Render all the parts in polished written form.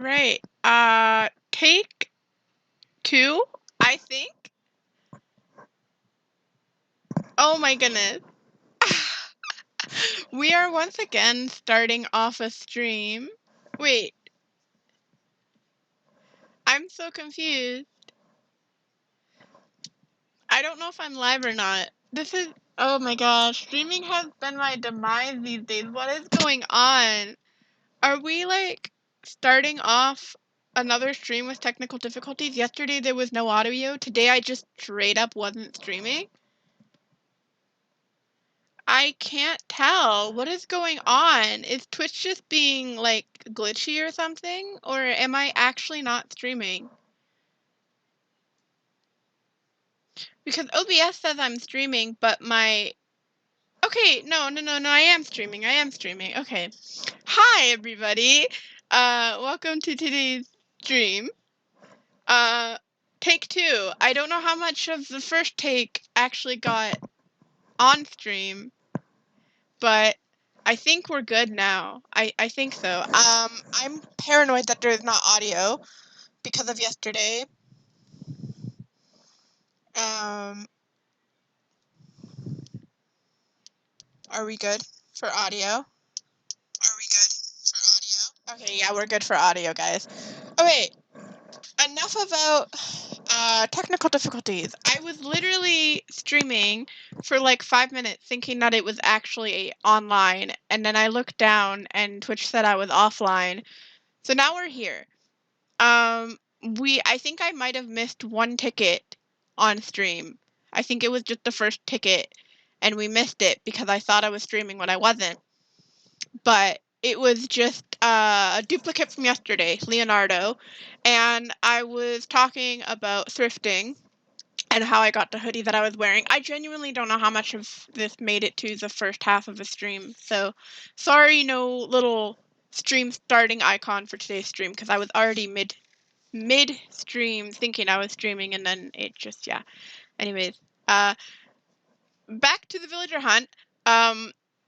Right. Take two, I think. Oh my goodness. We are once again starting off a stream. Wait, I'm so confused. I don't know if I'm live or not. Oh my gosh, streaming has been my demise these days. What is going on? Are we like starting off another stream with technical difficulties? Yesterday there was no audio. Today I just straight up wasn't streaming. I can't tell. What is going on? Is Twitch just being like glitchy or something? Or am I actually not streaming? Because OBS says I'm streaming, but my... Okay, no, I am streaming. Okay. Hi, everybody. Welcome to today's stream. Take two. I don't know how much of the first take actually got on stream, but I think we're good now. I think so. I'm paranoid that there is not audio because of yesterday. Are we good for audio? Okay, yeah, we're good for audio, guys. Okay, enough about technical difficulties. I was literally streaming for like 5 minutes thinking that it was actually online, and then I looked down and Twitch said I was offline. So now we're here. I think I might have missed one ticket on stream. I think it was just the first ticket, and we missed it because I thought I was streaming when I wasn't. But it was just a duplicate from yesterday, Leonardo, and I was talking about thrifting and how I got the hoodie that I was wearing. I genuinely don't know how much of this made it to the first half of the stream, so sorry, no little stream starting icon for today's stream because I was already mid stream thinking I was streaming, and then it just, yeah. Anyways, back to the villager hunt.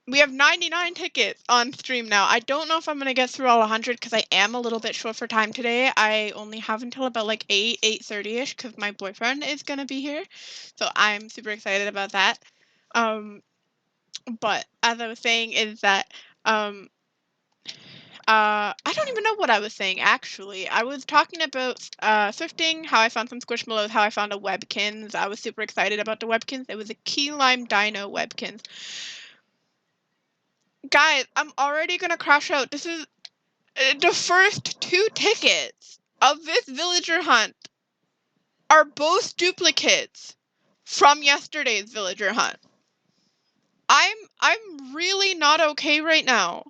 We have 99 tickets on stream now. I don't know if I'm gonna get through all 100 because I am a little bit short for time today. I only have until about like 8:30ish because my boyfriend is gonna be here, so I'm super excited about that. But as I was saying is that I don't even know what I was saying, actually. I was talking about thrifting, how I found some Squishmallows, how I found a Webkins. I was super excited about the Webkins. It was a Key Lime Dino Webkins. Guys, I'm already gonna crash out. This is the first 2 tickets of this villager hunt are both duplicates from yesterday's villager hunt. I'm really not okay right now.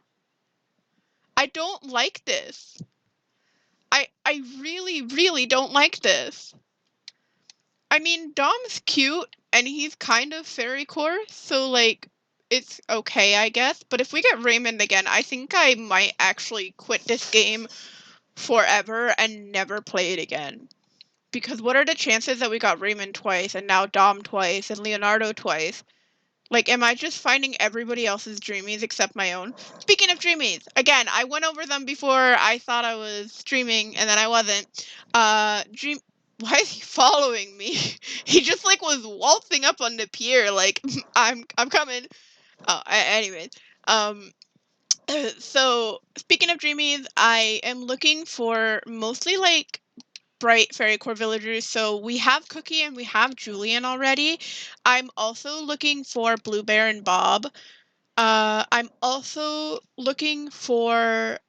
I don't like this. I really don't like this. I mean, Dom's cute and he's kind of fairy core, so like it's okay, I guess. But if we get Raymond again, I think I might actually quit this game forever and never play it again. Because what are the chances that we got Raymond twice and now Dom twice and Leonardo twice? Like, am I just finding everybody else's dreamies except my own? Speaking of dreamies, again, I went over them before I thought I was streaming and then I wasn't. Why is he following me? He just like was waltzing up on the pier like I'm coming. Oh, anyways. So speaking of dreamies, I am looking for mostly like bright fairy core villagers. So we have Cookie and we have Julian already. I'm also looking for Blue Bear and Bob. I'm also looking for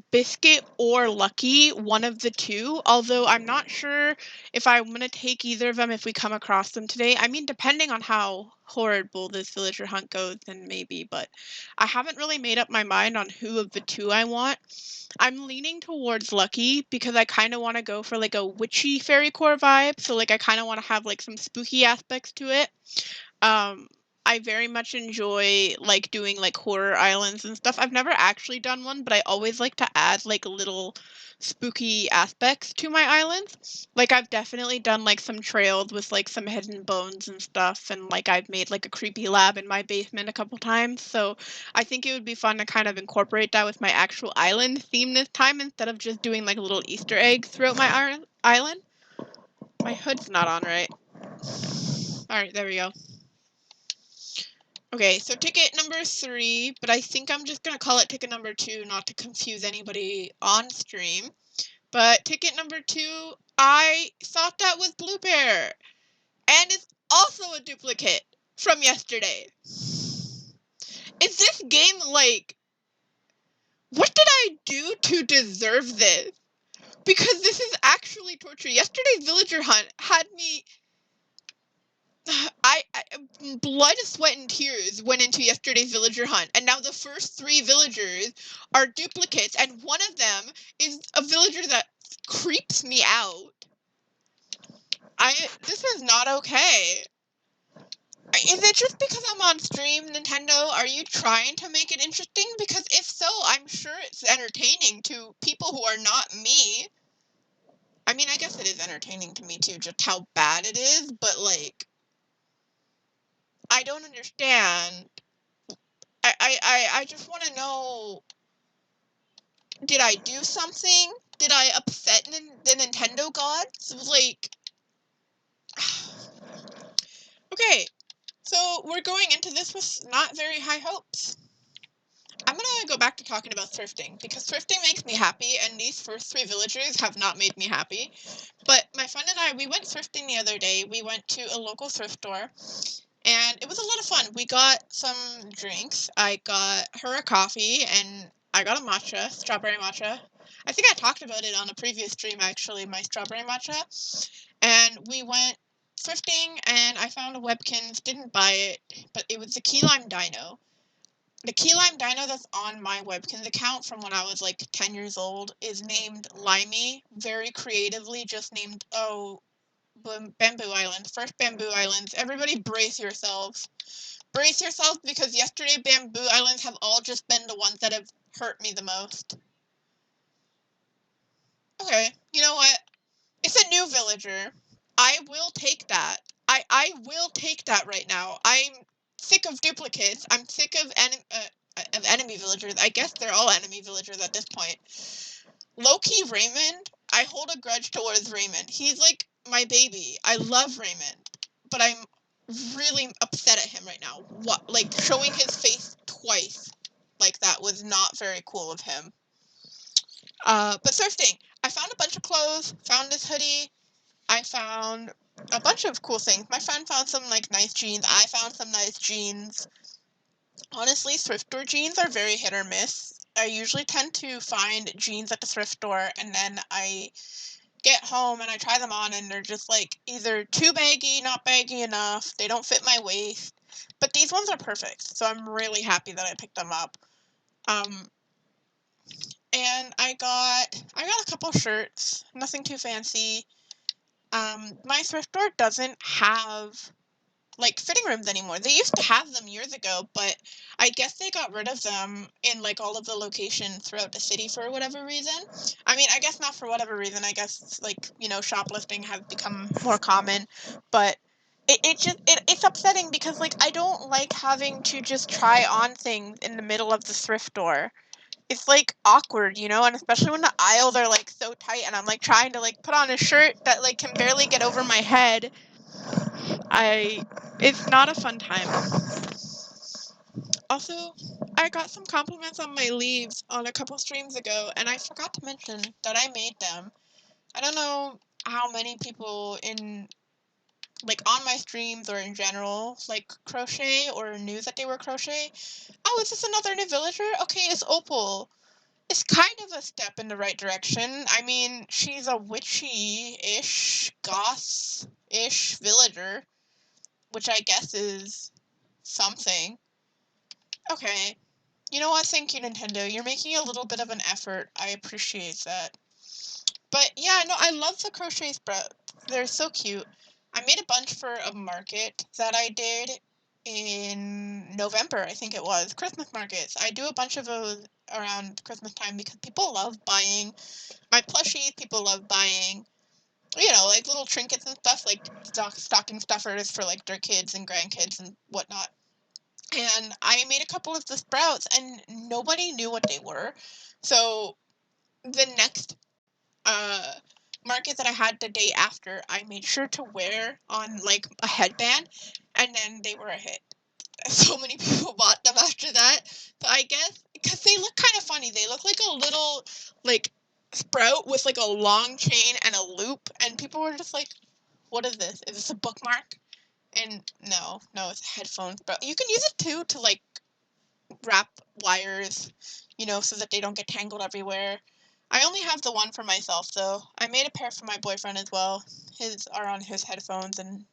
Biscuit or Lucky, one of the two, although I'm not sure if I'm going to take either of them if we come across them today. I mean, depending on how horrible this villager hunt goes, then maybe, but I haven't really made up my mind on who of the two I want. I'm leaning towards Lucky because I kind of want to go for like a witchy fairy core vibe, so like I kind of want to have like some spooky aspects to it. I very much enjoy, like, doing, like, horror islands and stuff. I've never actually done one, but I always like to add, like, little spooky aspects to my islands. Like, I've definitely done, like, some trails with, like, some hidden bones and stuff, and, like, I've made, like, a creepy lab in my basement a couple times, so I think it would be fun to kind of incorporate that with my actual island theme this time instead of just doing, like, little Easter eggs throughout my island. My hood's not on right. Alright, there we go. Okay, so ticket number 3, but I think I'm just gonna call it ticket number 2 not to confuse anybody on stream. But ticket number 2, I thought that was Blue Bear, and it's also a duplicate from yesterday. Is this game like... What did I do to deserve this? Because this is actually torture. Yesterday's villager hunt had me... I blood, sweat, and tears went into yesterday's villager hunt, and now the first 3 villagers are duplicates, and one of them is a villager that creeps me out. This is not okay. Is it just because I'm on stream, Nintendo? Are you trying to make it interesting? Because if so, I'm sure it's entertaining to people who are not me. I mean, I guess it is entertaining to me too, just how bad it is, but like... I don't understand. I just want to know, did I do something? Did I upset the Nintendo gods? Like, okay, so we're going into this with not very high hopes. I'm gonna go back to talking about thrifting, because thrifting makes me happy, and these first 3 villagers have not made me happy. But my friend and I, we went thrifting the other day. We went to a local thrift store, and it was a lot of fun. We got some drinks. I got her a coffee, and I got a matcha, strawberry matcha. I think I talked about it on a previous stream, actually, my strawberry matcha. And we went thrifting, and I found a Webkins, didn't buy it, but it was the key lime dino. The key lime dino that's on my Webkins account from when I was like 10 years old is named Limey, very creatively just named, Bamboo Island. First Bamboo Islands. Everybody brace yourselves. Brace yourselves, because yesterday Bamboo Islands have all just been the ones that have hurt me the most. Okay, you know what? It's a new villager. I will take that. I will take that right now. I'm sick of duplicates. I'm sick of enemy villagers. I guess they're all enemy villagers at this point. Low-key Raymond, I hold a grudge towards Raymond. He's like my baby. I love Raymond, but I'm really upset at him right now. What, like, showing his face twice like that was not very cool of him. But thrifting. I found a bunch of clothes, found this hoodie, I found a bunch of cool things. My friend found some, like, nice jeans. I found some nice jeans. Honestly, thrift store jeans are very hit or miss. I usually tend to find jeans at the thrift store, and then I get home and I try them on, and they're just, like, either too baggy, not baggy enough, they don't fit my waist. But these ones are perfect, so I'm really happy that I picked them up. And I got a couple shirts, nothing too fancy. My thrift store doesn't have, like, fitting rooms anymore. They used to have them years ago, but I guess they got rid of them in, like, all of the locations throughout the city for whatever reason. I mean, I guess not for whatever reason. I guess, like, you know, shoplifting has become more common, but it's upsetting because, like, I don't like having to just try on things in the middle of the thrift store. It's, like, awkward, you know, and especially when the aisles are, like, so tight, and I'm, like, trying to, like, put on a shirt that, like, can barely get over my head. It's not a fun time. Also, I got some compliments on my leaves on a couple streams ago, and I forgot to mention that I made them. I don't know how many people in, like, on my streams or in general, like, crochet or knew that they were crochet. Oh, is this another new villager? Okay, it's Opal. It's kind of a step in the right direction. I mean, she's a witchy-ish, goth-ish villager, which I guess is something. Okay. You know what? Thank you, Nintendo. You're making a little bit of an effort. I appreciate that. But yeah, no, I love the crochet spread. They're so cute. I made a bunch for a market that I did in November, I think it was, Christmas markets. I do a bunch of those around Christmas time because people love buying my plushies, people love buying, like little trinkets and stuff, like stocking stuffers for like their kids and grandkids and whatnot. And I made a couple of the sprouts and nobody knew what they were. So the next uh market that I had the day after, I made sure to wear on like a headband, and then they were a hit. So many people bought them after that. So I guess because they look kind of funny. They look like a little like sprout with like a long chain and a loop, and people were just like, "What is this? Is this a bookmark?" And no, it's a headphone sprout. You can use it too to like wrap wires, so that they don't get tangled everywhere. I only have the one for myself though. I made a pair for my boyfriend as well. His are on his headphones and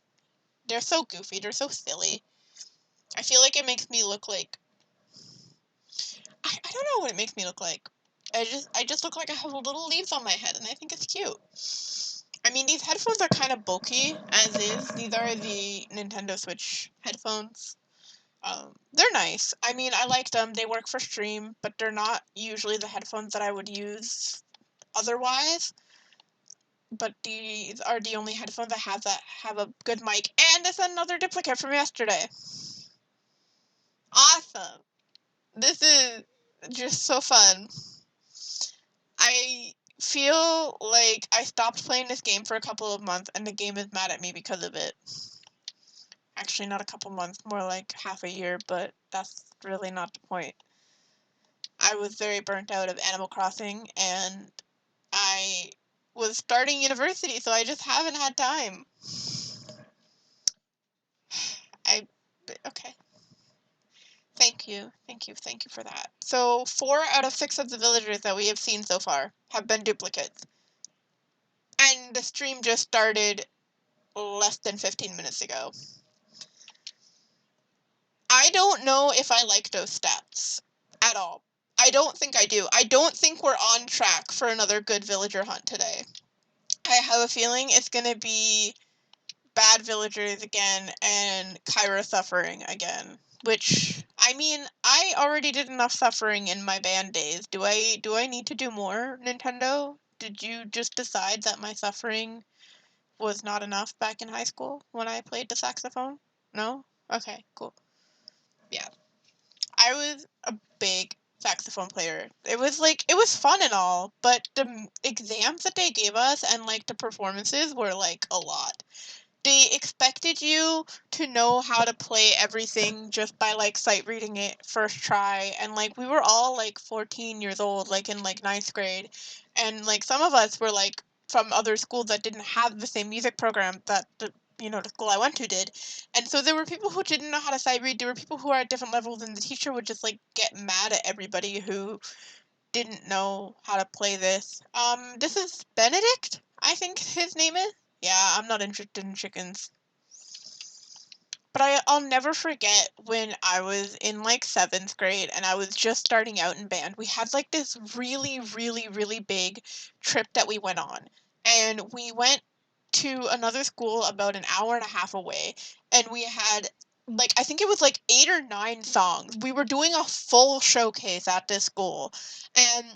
they're so goofy. They're so silly. I feel like it makes me look like I don't know what it makes me look like. I just look like I have little leaves on my head and I think it's cute. I mean, these headphones are kind of bulky as is. These are the Nintendo Switch headphones. They're nice. I mean, I like them. They work for stream, but they're not usually the headphones that I would use otherwise. But these are the only headphones I have that have a good mic. And it's another duplicate from yesterday. Awesome. This is just so fun. I feel like I stopped playing this game for a couple of months and the game is mad at me because of it. Actually, not a couple months, more like half a year, but that's really not the point. I was very burnt out of Animal Crossing and I was starting university, so I just haven't had time. Okay. Thank you for that. So 4 out of 6 of the villagers that we have seen so far have been duplicates. And the stream just started less than 15 minutes ago. I don't know if I like those stats at all. I don't think I do. I don't think we're on track for another good villager hunt today. I have a feeling it's going to be bad villagers again and Kyra suffering again. Which, I mean, I already did enough suffering in my band days. Do I need to do more, Nintendo? Did you just decide that my suffering was not enough back in high school when I played the saxophone? No? Okay, cool. Yeah. I was a big saxophone player. It was fun and all, but the exams that they gave us and like the performances were like a lot. They expected you to know how to play everything just by like sight reading it first try, and like we were all like 14 years old, like in like ninth grade, and like some of us were like from other schools that didn't have the same music program that the school I went to did, and so there were people who didn't know how to sight read. There were people who are at different levels, and the teacher would just like get mad at everybody who didn't know how to play this. This is Benedict, I think his name is. Yeah, I'm not interested in chickens. But I'll never forget when I was in like 7th grade and I was just starting out in band. We had like this really, really, really big trip that we went on. And we went to another school about an hour and a half away. And we had like, I think it was like 8 or 9 songs. We were doing a full showcase at this school. And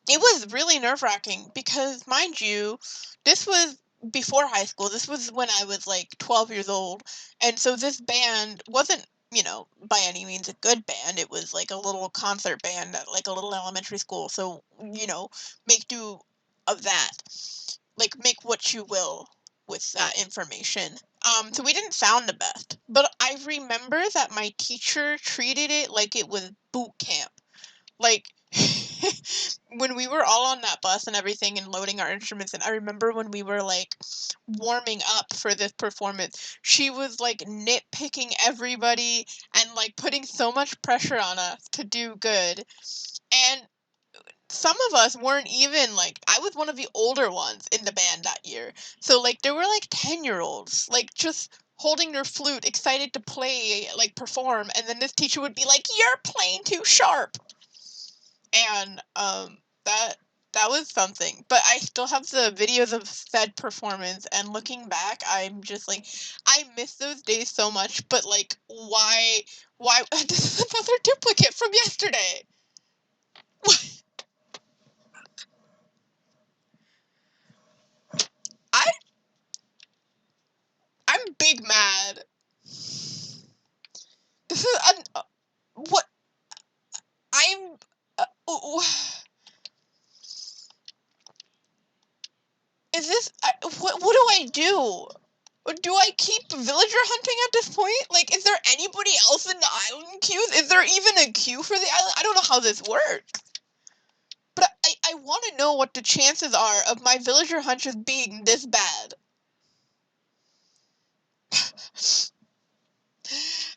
it was really nerve-wracking because, mind you, this was before high school. This was when I was like 12 years old. And so this band wasn't, by any means a good band. It was like a little concert band at like a little elementary school. So, make do of that. Like, make what you will with that information. So we didn't sound the best. But I remember that my teacher treated it like it was boot camp. Like, when we were all on that bus and everything and loading our instruments, and I remember when we were like warming up for this performance, she was like nitpicking everybody and like putting so much pressure on us to do good. And some of us weren't even like, I was one of the older ones in the band that year. So like there were like 10-year-olds like just holding their flute excited to play, like perform, and then this teacher would be like, "You're playing too sharp." And that That was something. But I still have the videos of said performance, and looking back, I'm just like, I miss those days so much, but like, why, this is another duplicate from yesterday. I, I'm big mad. This is, what, I'm, is this, what do I do? Do I keep villager hunting at this point? Like, is there anybody else in the island queues? Is there even a queue for the island? I don't know how this works. But I want to know what the chances are of my villager hunters being this bad.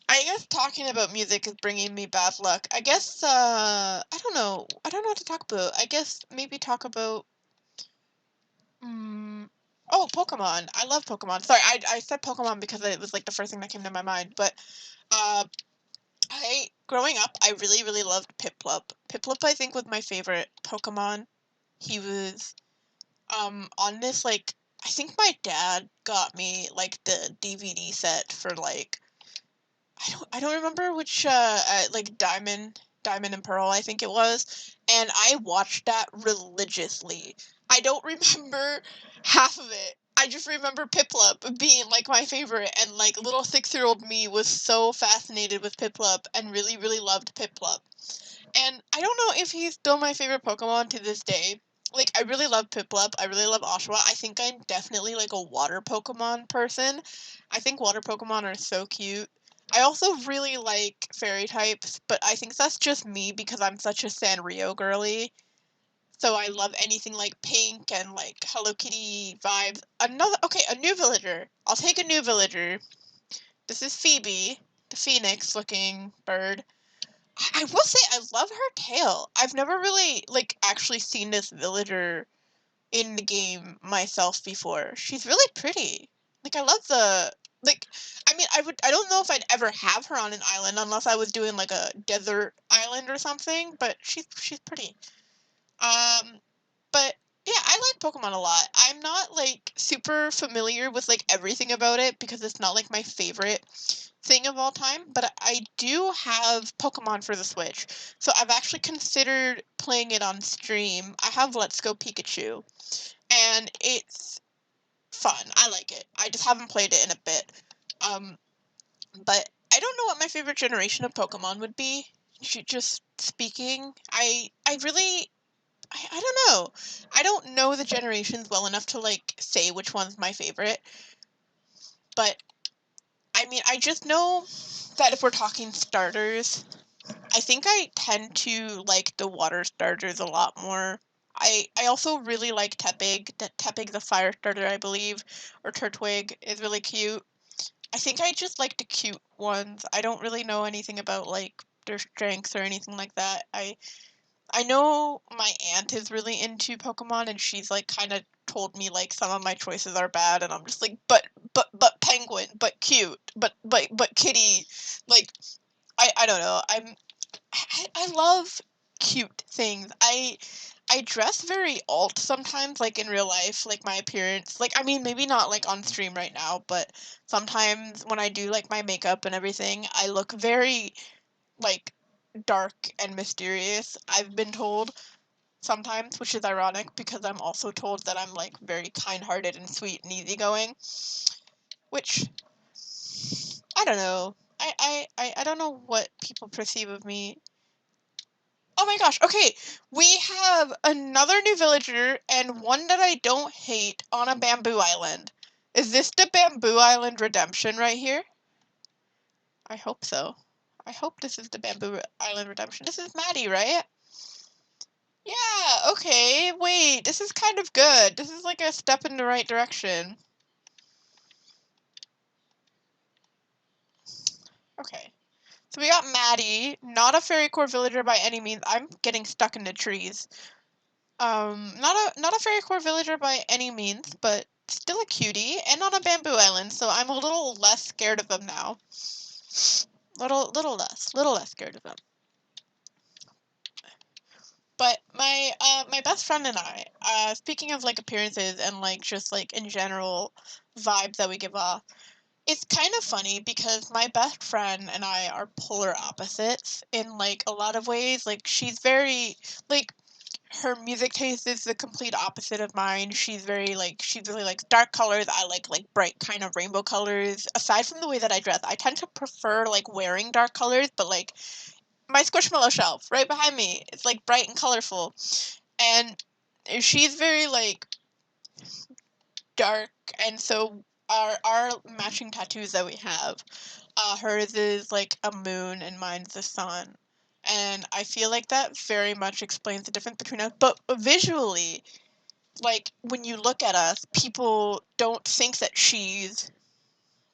I guess talking about music is bringing me bad luck. I guess, I don't know. I don't know what to talk about. I guess maybe talk about, oh, Pokemon. I love Pokemon. Sorry, I said Pokemon because it was like the first thing that came to my mind. But, growing up, I really, really loved Piplup. Piplup, I think, was my favorite Pokemon. He was, on this, like, I think my dad got me, like, the DVD set for, like, I don't remember which, like, Diamond and Pearl, I think it was, and I watched that religiously. I don't remember half of it. I just remember Piplup being, like, my favorite, and, like, little 6-year-old me was so fascinated with Piplup and really, really loved Piplup. And I don't know if he's still my favorite Pokemon to this day. Like, I really love Piplup. I really love Oshawott. I think I'm definitely, like, a water Pokemon person. I think water Pokemon are so cute. I also really like fairy types, but I think that's just me because I'm such a Sanrio girly. So I love anything like pink and, like, Hello Kitty vibes. Okay, a new villager. I'll take a new villager. This is Phoebe, the phoenix-looking bird. I will say I love her tail. I've never really, like, actually seen this villager in the game myself before. She's really pretty. Like, I love the, like, I mean, I don't know if I'd ever have her on an island unless I was doing, like, a desert island or something, but she's pretty. Um, but yeah, I like Pokemon a lot. I'm not, like, super familiar with, like, everything about it because it's not, like, my favorite thing of all time, but I do have Pokemon for the Switch. So I've actually considered playing it on stream. I have Let's Go Pikachu, and it's fun. I like it. I just haven't played it in a bit. Um, but I don't know what my favorite generation of Pokemon would be. Just speaking, I really I don't know. I don't know the generations well enough to, like, say which one's my favorite. But I mean, I just know that if we're talking starters, I think I tend to like the water starters a lot more. I also really like Tepig. Tepig, the fire starter, I believe, or Turtwig is really cute. I think I just like the cute ones. I don't really know anything about, like, their strengths or anything like that. I know my aunt is really into Pokemon, and she's, like, kind of told me, like, some of my choices are bad, and I'm just like, but penguin, but cute, but kitty, like, I don't know. I love cute things. I dress very alt sometimes, like, in real life, like, my appearance. Like, I mean, maybe not, like, on stream right now, but sometimes when I do, like, my makeup and everything, I look very, like, dark and mysterious, I've been told sometimes, which is ironic because I'm also told that I'm, like, very kind-hearted and sweet and easygoing, which I don't know. I don't know what people perceive of me. Oh my gosh, okay. We have another new villager and one that I don't hate on a bamboo island. Is this the bamboo island redemption right here? I hope so. I hope this is the bamboo island redemption. This is Maddie, right? Yeah, okay. Wait, this is kind of good. This is like a step in the right direction. Okay. So we got Maddie, not a fairy core villager by any means. I'm getting stuck in the trees. Not a fairy core villager by any means, but still a cutie, and on a bamboo island, so I'm a little less scared of them now. Little less scared of them. But my best friend and I, speaking of like appearances and like just like in general vibes that we give off, it's kind of funny because my best friend and I are polar opposites in like a lot of ways. Like she's very like her music taste is the complete opposite of mine. She's very like she really likes dark colors. I like bright kind of rainbow colors. Aside from the way that I dress, I tend to prefer like wearing dark colors, but like my squishmallow shelf right behind me, it's like bright and colorful. And she's very like dark, and so our matching tattoos that we have, hers is like a moon and mine's the sun. And I feel like that very much explains the difference between us. But visually, like when you look at us, people don't think that she's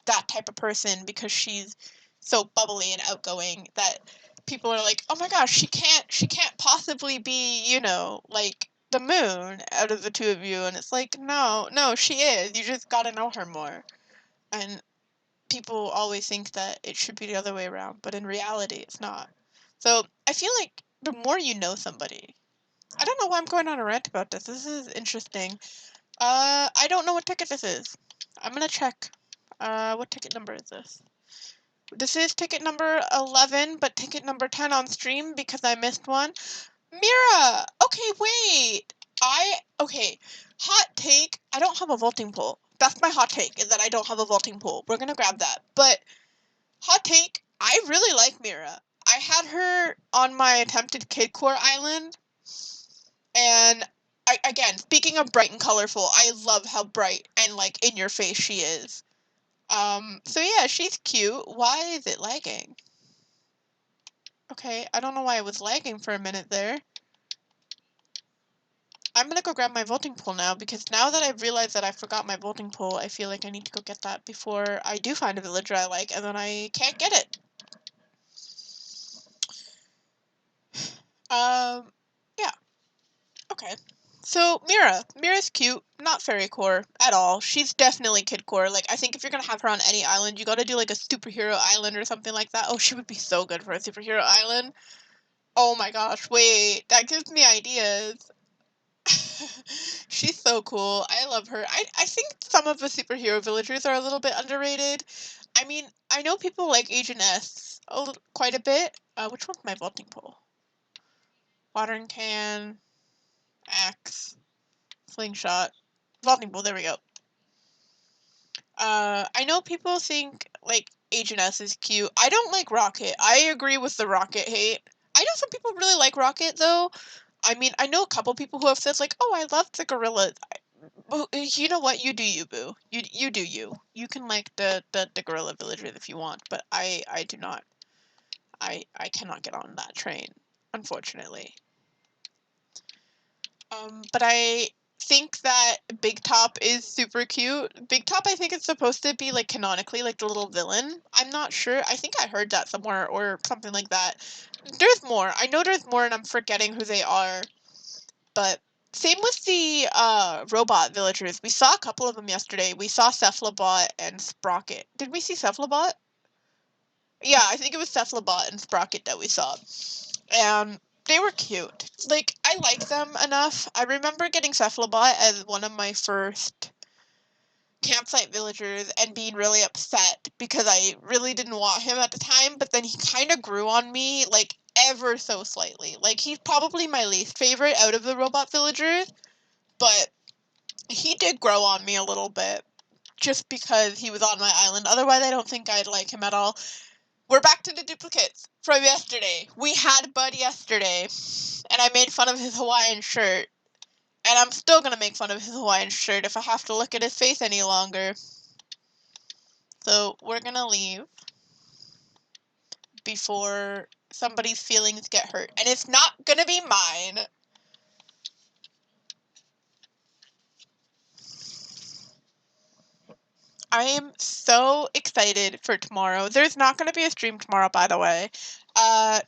that type of person because she's so bubbly and outgoing that people are like, "Oh my gosh, she can't possibly be, like the moon out of the two of you." And it's like, "No, no, she is. You just got to know her more." And people always think that it should be the other way around, but in reality, it's not. So, I feel like the more you know somebody, I don't know why I'm going on a rant about this. This is interesting. I don't know what ticket this is. I'm gonna check. What ticket number is this? This is ticket number 11, but ticket number 10 on stream because I missed one. Mira! Okay, wait. Okay. Hot take. I don't have a vaulting pool. That's my hot take, is that I don't have a vaulting pool. We're gonna grab that. But, hot take, I really like Mira. I had her on my attempted Kidcore island, and again, speaking of bright and colorful, I love how bright and, like, in your face she is. So yeah, she's cute. Why is it lagging? Okay, I don't know why it was lagging for a minute there. I'm gonna go grab my voting pool now, because now that I've realized that I forgot my voting pool, I feel like I need to go get that before I do find a villager I like, and then I can't get it. Yeah. Okay. So, Mira's cute, not fairy core at all. She's definitely kid core. Like, I think if you're gonna have her on any island, you gotta do like a superhero island or something like that. Oh, she would be so good for a superhero island. Oh my gosh, wait, that gives me ideas. She's so cool. I love her. I think some of the superhero villagers are a little bit underrated. I mean, I know people like Agent S quite a bit. Which one's my vaulting pole? Watering can, axe, slingshot, vaulting pole. There we go. I know people think like Agent S is cute. I don't like Rocket. I agree with the Rocket hate. I know some people really like Rocket though. I mean, I know a couple people who have said like, "Oh, I love the gorillas." Well, you know what? You do you, boo. You do you. You can like the gorilla villagers if you want, but I do not. I cannot get on that train, unfortunately. But I think that Big Top is super cute. Big Top, I think it's supposed to be like canonically like the little villain. I'm not sure. I think I heard that somewhere or something like that. There's more. I know there's more, and I'm forgetting who they are. But same with the robot villagers. We saw a couple of them yesterday. We saw Cephalobot and Sprocket. Did we see Cephalobot? Yeah, I think it was Cephalobot and Sprocket that we saw. And they were cute. Like, I like them enough. I remember getting Cephalobot as one of my first campsite villagers and being really upset because I really didn't want him at the time, but then he kind of grew on me, like, ever so slightly. Like, he's probably my least favorite out of the robot villagers, but he did grow on me a little bit just because he was on my island. Otherwise, I don't think I'd like him at all. We're back to the duplicates from yesterday. We had Bud yesterday, and I made fun of his Hawaiian shirt. And I'm still gonna make fun of his Hawaiian shirt if I have to look at his face any longer. So we're gonna leave before somebody's feelings get hurt. And it's not gonna be mine. I am so excited for tomorrow. There's not going to be a stream tomorrow, by the way.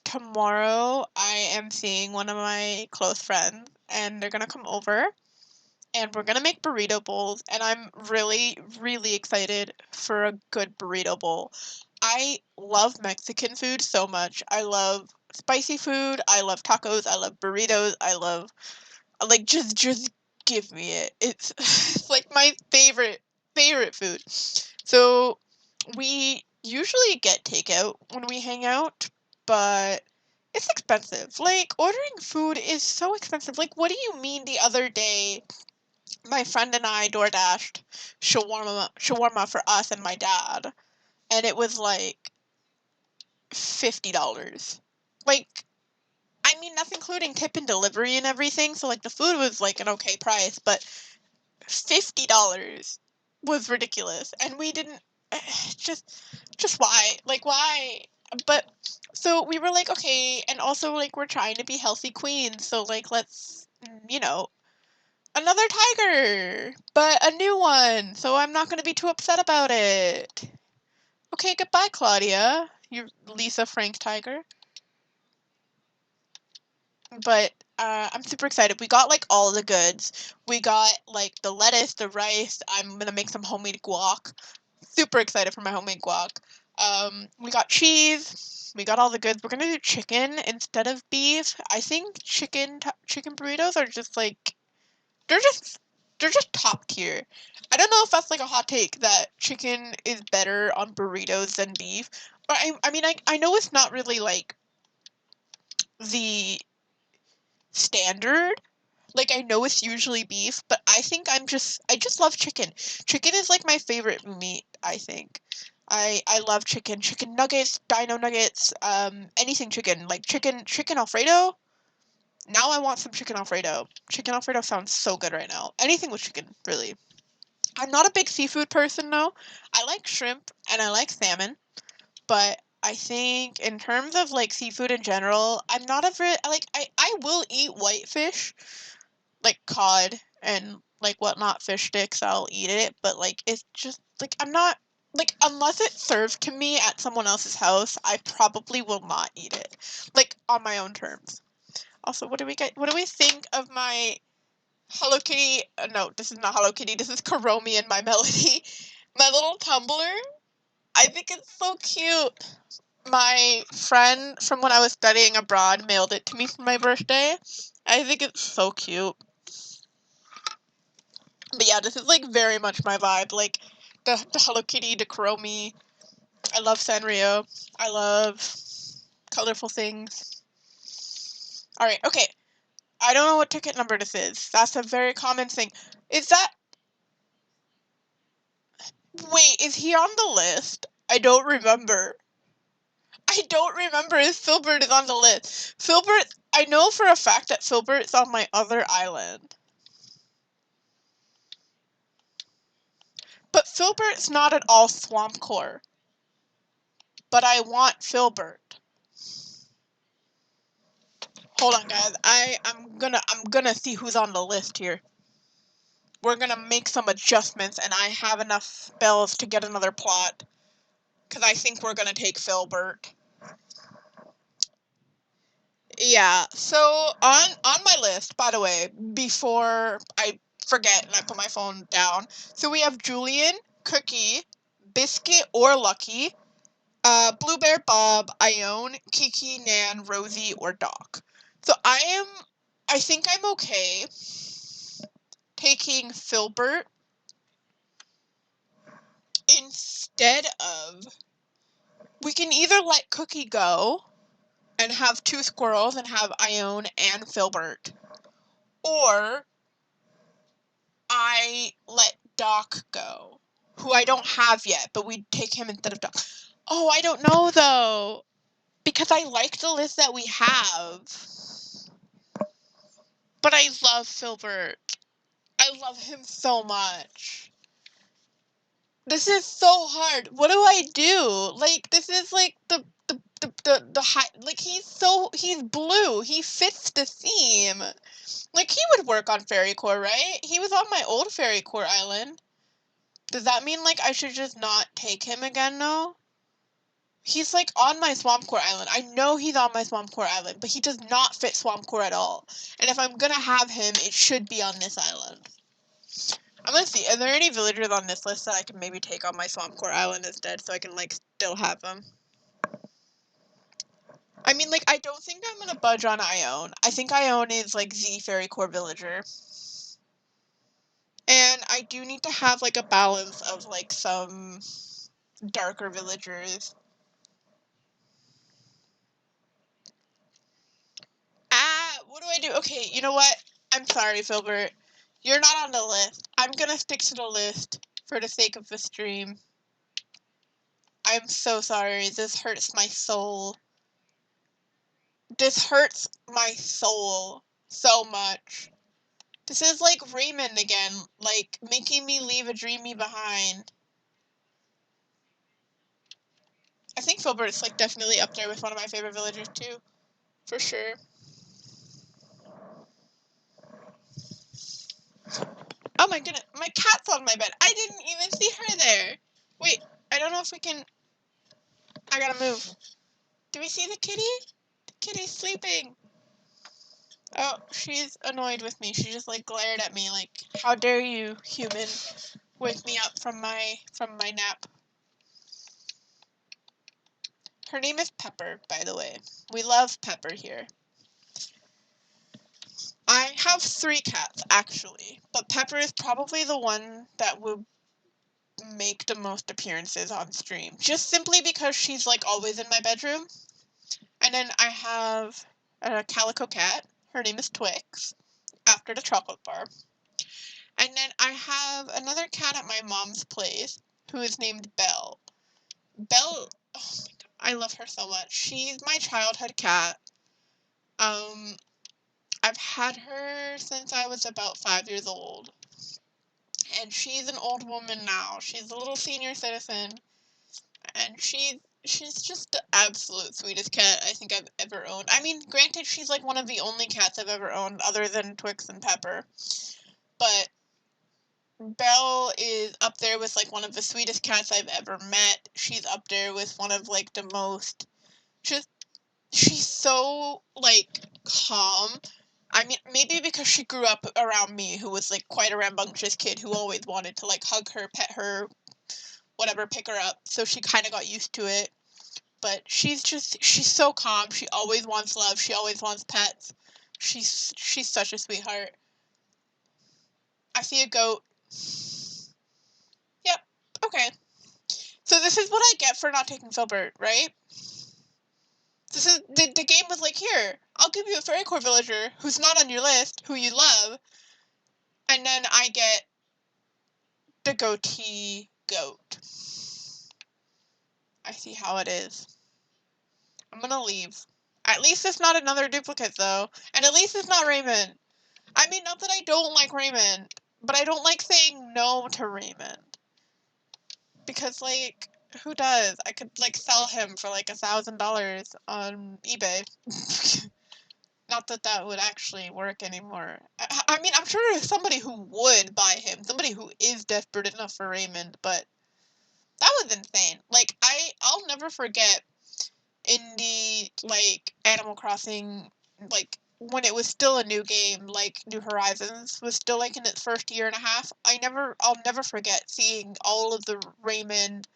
Tomorrow I am seeing one of my close friends, and they're going to come over, and we're going to make burrito bowls, and I'm really, really excited for a good burrito bowl. I love Mexican food so much. I love spicy food. I love tacos. I love burritos. I love, like, just give me it. It's, it's like my favorite food. So we usually get takeout when we hang out, but it's expensive. Like, ordering food is so expensive. Like, what do you mean the other day my friend and I DoorDashed shawarma for us and my dad, and it was like $50. Like, I mean, that's including tip and delivery and everything, so like the food was like an okay price, but $50 was ridiculous, and we didn't just why? Like, why? But so we were like, okay, and also like we're trying to be healthy queens, so like let's another tiger, but a new one, so I'm not going to be too upset about it. Okay, goodbye, Claudia. Your Lisa Frank tiger. But I'm super excited. We got like all the goods. We got like the lettuce, the rice. I'm gonna make some homemade guac. Super excited for my homemade guac. We got cheese. We got all the goods. We're gonna do chicken instead of beef. I think chicken burritos are just like they're just they're just top tier. I don't know if that's like a hot take that chicken is better on burritos than beef. But I mean I know it's not really like the standard. Like I know it's usually beef, but I think I just love chicken. Chicken is like my favorite meat, I think. I love chicken. Chicken nuggets, dino nuggets, anything chicken. Like chicken Alfredo. Now I want some chicken Alfredo. Chicken Alfredo sounds so good right now. Anything with chicken, really. I'm not a big seafood person though. I like shrimp and I like salmon, but I think in terms of like seafood in general, I'm not a very like I will eat whitefish, like cod and like whatnot fish sticks. I'll eat it, but like it's just like I'm not like unless it's served to me at someone else's house, I probably will not eat it. Like on my own terms. Also, what do we think of my Hello Kitty? No, this is not Hello Kitty. This is Karomi and My Melody. My little tumbler. I think it's so cute. My friend from when I was studying abroad mailed it to me for my birthday. I think it's so cute. But yeah, this is like very much my vibe. Like the Hello Kitty, the Kuromi. I love Sanrio. I love colorful things. Alright, okay. I don't know what ticket number this is. That's a very common thing. Is that... Wait, is he on the list? I don't remember. I don't remember if Filbert is on the list. Filbert... I know for a fact that Filbert's on my other island. But Filbert's not at all Swamp Core. But I want Filbert. Hold on, guys. I'm gonna see who's on the list here. We're gonna make some adjustments, and I have enough spells to get another plot. Because I think we're gonna take Filbert. Yeah, so on my list, by the way, before I forget and I put my phone down, so we have Julian, Cookie, Biscuit or Lucky, Blue Bear, Bob, Ione, Kiki, Nan, Rosie, or Doc. So I think I'm okay taking Filbert instead of, we can either let Cookie go and have two squirrels and have Ione and Filbert, or I let Doc go, who I don't have yet, but we take him instead of Doc. Oh, I don't know though, because I like the list that we have, but I love Filbert. I love him so much. This is so hard. What do I do? Like, this is like the high, like he's blue. He fits the theme. Like, he would work on Fairy Core, right? He was on my old Fairy Core island. Does that mean, like, I should just not take him again, though? He's, like, on my Swamp Core island. I know he's on my Swamp Core island, but he does not fit Swamp Core at all. And if I'm gonna have him, it should be on this island. I'm gonna see, are there any villagers on this list that I can maybe take on my Swamp Core island instead, so I can, like, still have them? I mean, like, I don't think I'm gonna budge on Ione. I think Ione is, like, the Fairy Core villager. And I do need to have, like, a balance of, like, some darker villagers. What do I do? Okay, you know what? I'm sorry, Filbert. You're not on the list. I'm gonna stick to the list for the sake of the stream. I'm so sorry. This hurts my soul. This hurts my soul so much. This is like Raymond again, like making me leave a dreamy behind. I think Filbert's like definitely up there with one of my favorite villagers too, for sure. Oh my goodness, my cat's on my bed. I didn't even see her there. Wait, I don't know if we can. I gotta move. Do we see the kitty? The kitty's sleeping. Oh, she's annoyed with me. She just like glared at me like, "How dare you, human, wake me up from my nap?" Her name is Pepper, by the way. We love Pepper here. I have 3 cats, actually, but Pepper is probably the one that would make the most appearances on stream, just simply because she's, like, always in my bedroom. And then I have a calico cat. Her name is Twix, after the chocolate bar. And then I have another cat at my mom's place, who is named Belle. Belle, oh my god, I love her so much. She's my childhood cat. I've had her since I was about 5 years old. And she's an old woman now. She's a little senior citizen. And she's just the absolute sweetest cat I think I've ever owned. I mean, granted, she's like one of the only cats I've ever owned other than Twix and Pepper. But Belle is up there with like one of the sweetest cats I've ever met. She's up there with one of like the most just she's so like calm. I mean, maybe because she grew up around me, who was like quite a rambunctious kid who always wanted to like hug her, pet her, whatever, pick her up. So she kind of got used to it. But she's so calm. She always wants love. She always wants pets. She's such a sweetheart. I see a goat. Yep. Okay. So this is what I get for not taking Filbert, right? This is the game was like, here, I'll give you a fairy core villager who's not on your list, who you love, and then I get the goatee goat. I see how it is. I'm gonna leave. At least it's not another duplicate, though. And at least it's not Raymond. I mean, not that I don't like Raymond, but I don't like saying no to Raymond. Because, like, who does? I could, like, sell him for, like, $1,000 on eBay. Not that that would actually work anymore. I mean, I'm sure there's somebody who would buy him. Somebody who is desperate enough for Raymond, but that was insane. Like, I'll never forget in the, like, Animal Crossing, like, when it was still a new game, like, New Horizons was still, like, in its first year and a half. I'll never forget seeing all of the Raymond,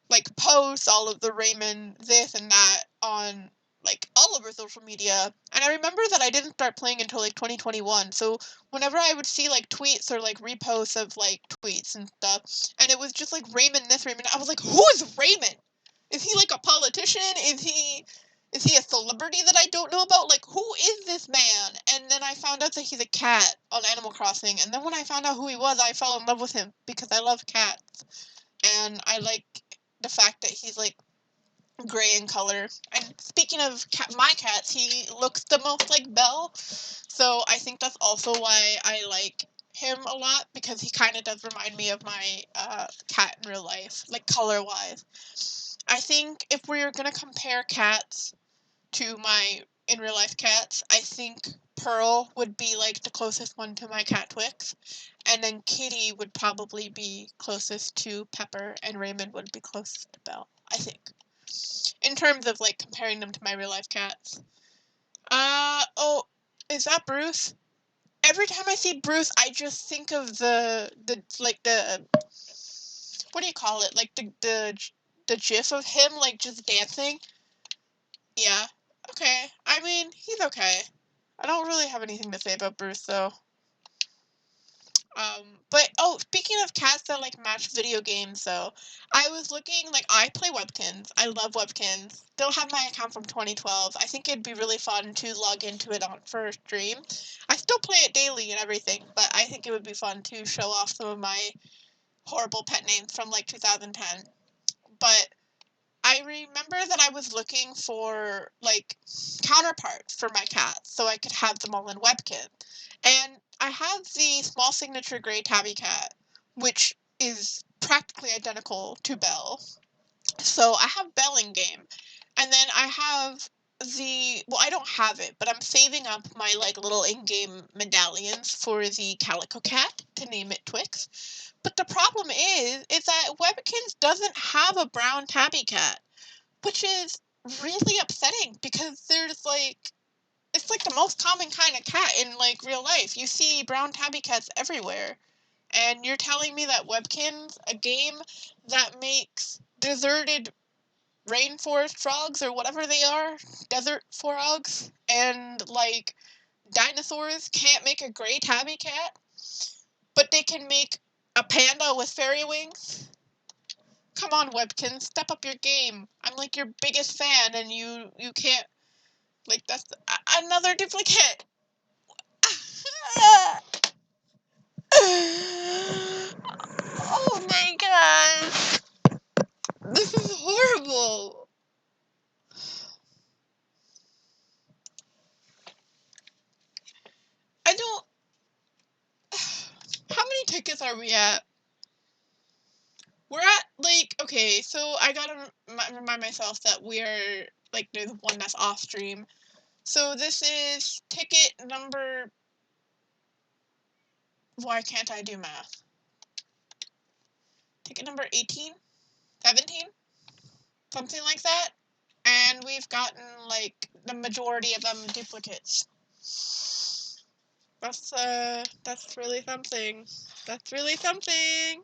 like, posts, all of the Raymond this and that on, like, all over social media. And I remember that I didn't start playing until, like, 2021. So whenever I would see, like, tweets or, like, reposts of, like, tweets and stuff, and it was just, like, Raymond this, Raymond, I was like, who is Raymond? Is he, like, a politician? Is he a celebrity that I don't know about? Like, who is this man? And then I found out that he's a cat on Animal Crossing. And then when I found out who he was, I fell in love with him because I love cats. And I like the fact that he's, like, gray in color. And speaking of my cats, he looks the most like Belle. So I think that's also why I like him a lot, because he kind of does remind me of my cat in real life, like color-wise. I think if we are going to compare cats to my in real life cats, I think Pearl would be like the closest one to my cat Twix, and then Kitty would probably be closest to Pepper, and Raymond would be closest to Belle, I think. In terms of like comparing them to my real life cats. Oh, is that Bruce? Every time I see Bruce, I just think of the what do you call it? Like the gif of him like just dancing. Yeah. Okay, I mean, he's okay. I don't really have anything to say about Bruce, though. But oh, speaking of cats that like match video games, though, I was looking like I play Webkins. I love Webkins. Still have my account from 2012. I think it'd be really fun to log into it on for a stream. I still play it daily and everything, but I think it would be fun to show off some of my horrible pet names from like 2010. But I remember that I was looking for like counterparts for my cats so I could have them all in Webkin. And I have the small signature gray tabby cat, which is practically identical to Belle. So I have Belle in game. And then I have I don't have it, but I'm saving up my like little in-game medallions for the Calico Cat, to name it Twix. But the problem is that Webkins doesn't have a brown tabby cat, which is really upsetting because there's like it's like the most common kind of cat in like real life. You see brown tabby cats everywhere. And you're telling me that Webkins, a game that makes deserted rainforest frogs or whatever they are, desert frogs, and like dinosaurs can't make a gray tabby cat, but they can make a panda with fairy wings? Come on, Webkins, step up your game. I'm like your biggest fan, and you can't. Like that's another duplicate. Oh my gosh, this is horrible. I don't. How many tickets are we at? We're at like okay, so I gotta remind myself that we're like there's one that's off stream. So this is ticket number. Why can't I do math? Ticket number 18, 17, something like that. And we've gotten like the majority of them duplicates. That's really something. That's really something.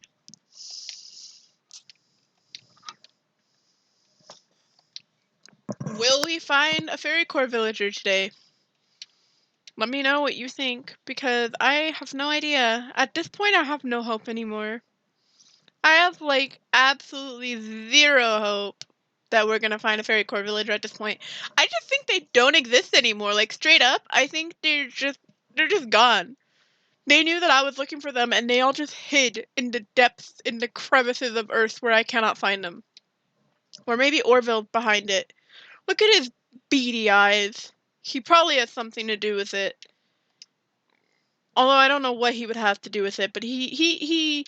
Will we find a fairy core villager today? Let me know what you think, because I have no idea. At this point, I have no hope anymore. I have like absolutely zero hope that we're gonna find a fairy core villager at this point. I just think they don't exist anymore. Like straight up, I think they're just gone. They knew that I was looking for them, and they all just hid in the depths, in the crevices of Earth where I cannot find them. Or maybe Orville behind it. Look at his beady eyes. He probably has something to do with it. Although I don't know what he would have to do with it, but he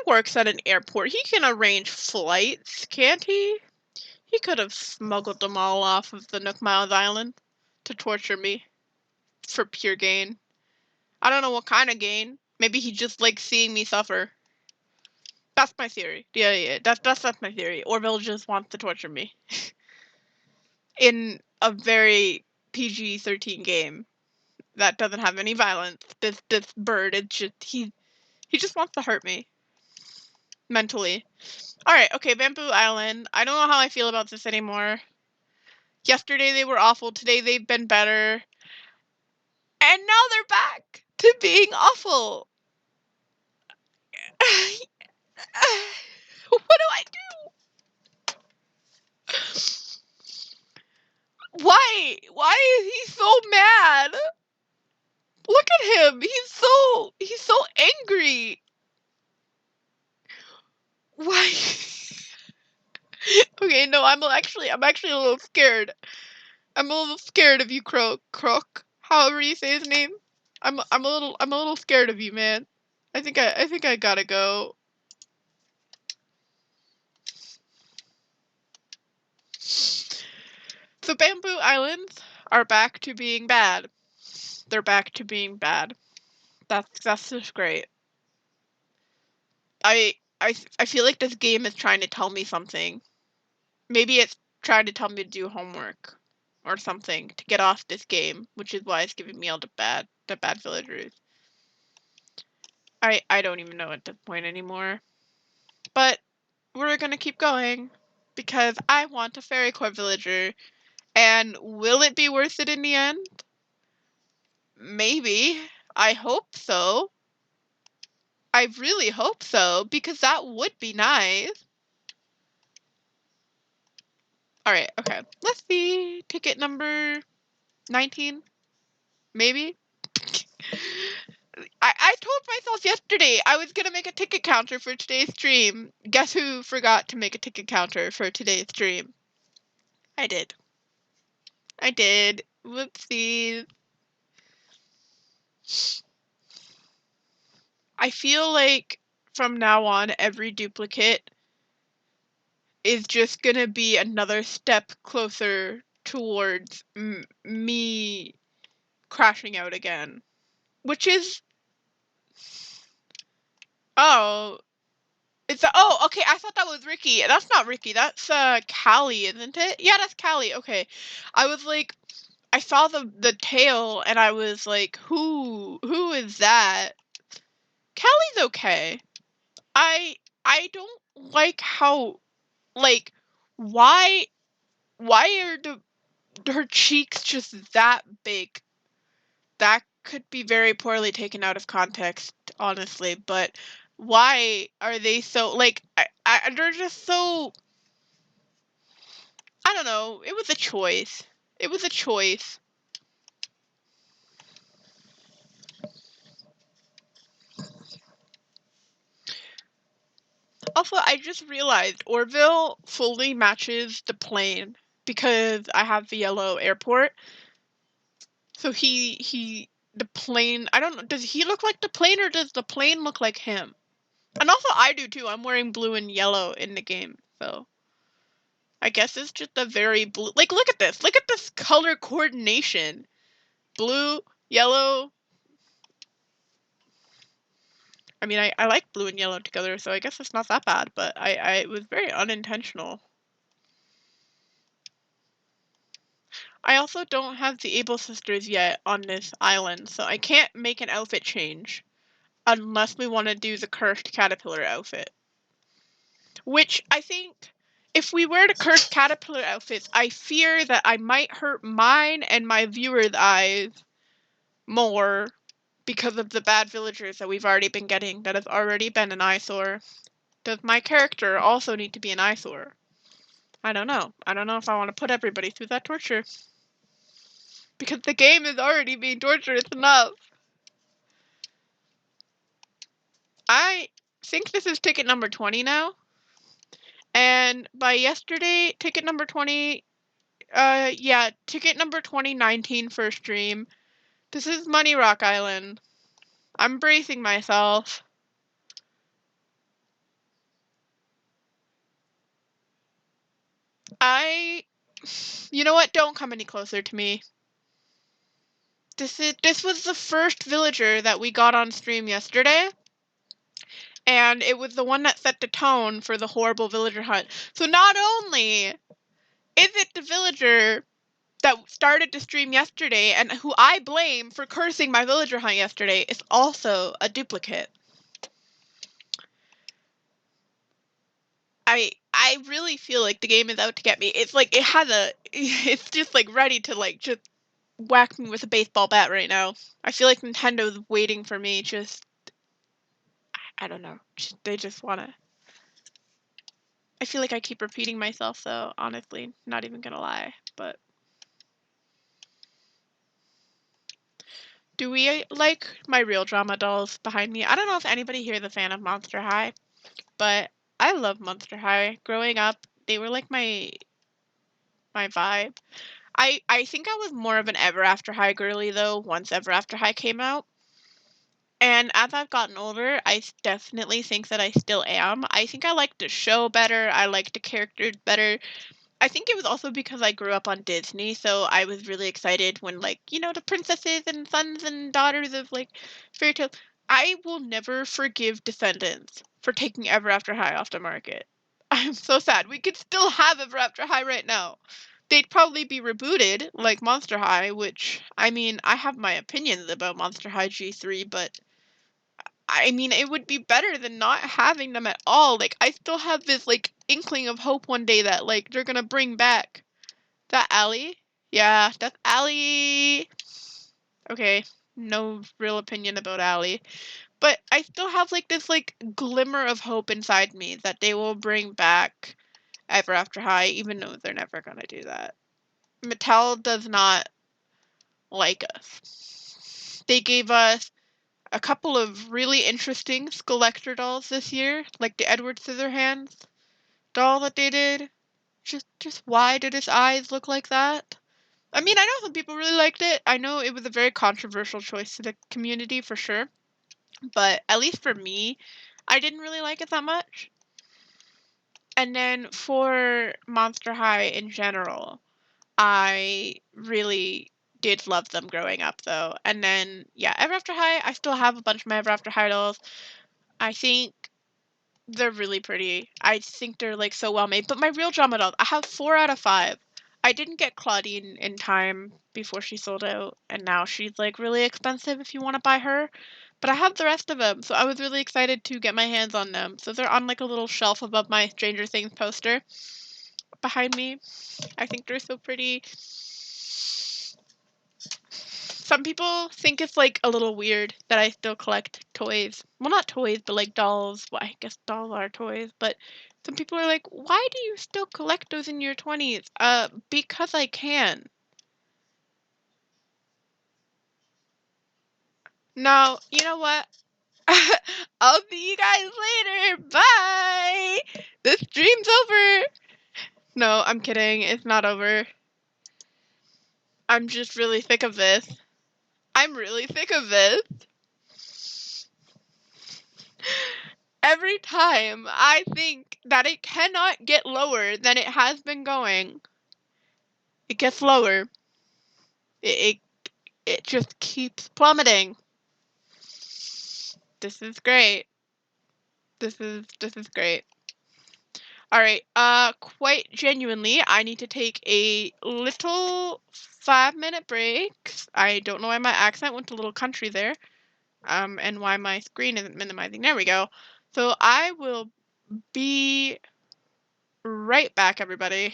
works at an airport. He can arrange flights, can't he? He could have smuggled them all off of the Nook Miles Island to torture me for pure gain. I don't know what kind of gain. Maybe he just likes seeing me suffer. That's my theory. Yeah. That's my theory. Orville just wants to torture me in a very PG-13 game that doesn't have any violence. This bird, it's just he just wants to hurt me mentally. All right, okay, Bamboo Island. I don't know how I feel about this anymore. Yesterday they were awful. Today they've been better, and now they're back to being awful. What do I do? Why? Why is he so mad? Look at him. He's so angry. Why? Okay, no, I'm actually a little scared. I'm a little scared of you, Crook. However you say his name. I'm a little scared of you, man. I think I gotta go. So Bamboo Islands are back to being bad. They're back to being bad. That's just great. I feel like this game is trying to tell me something. Maybe it's trying to tell me to do homework or something to get off this game, which is why it's giving me all the bad villagers. I don't even know at this point anymore. But we're gonna keep going because I want a fairy core villager, And will it be worth it in the end? Maybe. I hope so. I really hope so, because that would be nice. Alright, okay. Let's see. Ticket number 19? Maybe? I told myself yesterday I was gonna make a ticket counter for today's stream. Guess who forgot to make a ticket counter for today's stream? I did. I did. Whoopsies. I feel like from now on, every duplicate is just gonna be another step closer towards me crashing out again. Which is... Oh, okay, I thought that was Ricky. That's not Ricky, that's Callie, isn't it? Yeah, that's Callie. Okay. I was like, I saw the tail and I was like, who is that? Callie's okay. I don't like how, like, why are her cheeks just that big? That could be very poorly taken out of context, honestly, but why are they so, like, they're just so, I don't know, it was a choice. It was a choice. Also, I just realized Orville fully matches the plane because I have the yellow airport. So the plane, I don't know, does he look like the plane or does the plane look like him? And also I do too, I'm wearing blue and yellow in the game, so I guess it's just a very blue, like, look at this color coordination. Blue, yellow. I mean, I like blue and yellow together, so I guess it's not that bad, but it was very unintentional. I also don't have the Able Sisters yet on this island, so I can't make an outfit change unless we want to do the Cursed Caterpillar outfit. Which I think, if we wear the Cursed Caterpillar outfits, I fear that I might hurt mine and my viewers' eyes more because of the bad villagers that we've already been getting that have already been an eyesore. Does my character also need to be an eyesore? I don't know. I don't know if I want to put everybody through that torture. Because the game is already being torturous enough. I think this is ticket number 20 now. And by yesterday, ticket number 20, yeah, ticket number 2019 for stream. This is Money Rock Island. I'm bracing myself. You know what? Don't come any closer to me. This was the first villager that we got on stream yesterday. And it was the one that set the tone for the horrible villager hunt. So not only is it the villager that started to stream yesterday and who I blame for cursing my villager hunt yesterday, it's also a duplicate. I really feel like the game is out to get me. It's like it's just like ready to like just whack me with a baseball bat right now. I feel like Nintendo's waiting for me. I don't know. They just wanna. I feel like I keep repeating myself, though, honestly, not even gonna lie, but. Do we like my real drama dolls behind me? I don't know if anybody here is a fan of Monster High, but I love Monster High. Growing up, they were like my vibe. I think I was more of an Ever After High girly, though, once Ever After High came out. And as I've gotten older, I definitely think that I still am. I think I like the show better. I like the characters better. I think it was also because I grew up on Disney, so I was really excited when, like, you know, the princesses and sons and daughters of, like, fairy tales. I will never forgive Descendants for taking Ever After High off the market. I'm so sad. We could still have Ever After High right now. They'd probably be rebooted, like Monster High, which, I mean, I have my opinions about Monster High G3, but I mean, it would be better than not having them at all. Like, I still have this, like, inkling of hope one day that, like, they're gonna bring back that alley. Yeah, that's Allie. Okay, no real opinion about Allie. But I still have like this like glimmer of hope inside me that they will bring back Ever After High, even though they're never gonna do that. Mattel does not like us. They gave us a couple of really interesting Skeletor dolls this year, like the Edward Scissorhands doll that they did. Just why did his eyes look like that? I mean, I know some people really liked it. I know it was a very controversial choice to the community for sure, but at least for me, I didn't really like it that much. And then for Monster High in general, I really did love them growing up though. And then yeah, Ever After High, I still have a bunch of my Ever After High dolls. I think they're really pretty. I think they're like so well made. But my real drama dolls, I have 4 out of 5. I didn't get Claudine in time before she sold out, and now she's like really expensive if you want to buy her. But I have the rest of them, so I was really excited to get my hands on them. So they're on like a little shelf above my Stranger Things poster behind me. I think they're so pretty. Some people think it's like a little weird that I still collect toys. Well, not toys, but like dolls. Well, I guess dolls are toys, but some people are like, "Why do you still collect those in your 20s?" Because I can. Now, you know what? I'll see you guys later. Bye. This dream's over. No, I'm kidding. It's not over. I'm just really sick of this. I'm really sick of this. Every time I think that it cannot get lower than it has been going, it gets lower. It it just keeps plummeting. This is great. This is great. All right. Quite genuinely, I need to take a little 5-minute break. I don't know why my accent went a little country there. And why my screen isn't minimizing. There we go. So I will be right back, everybody.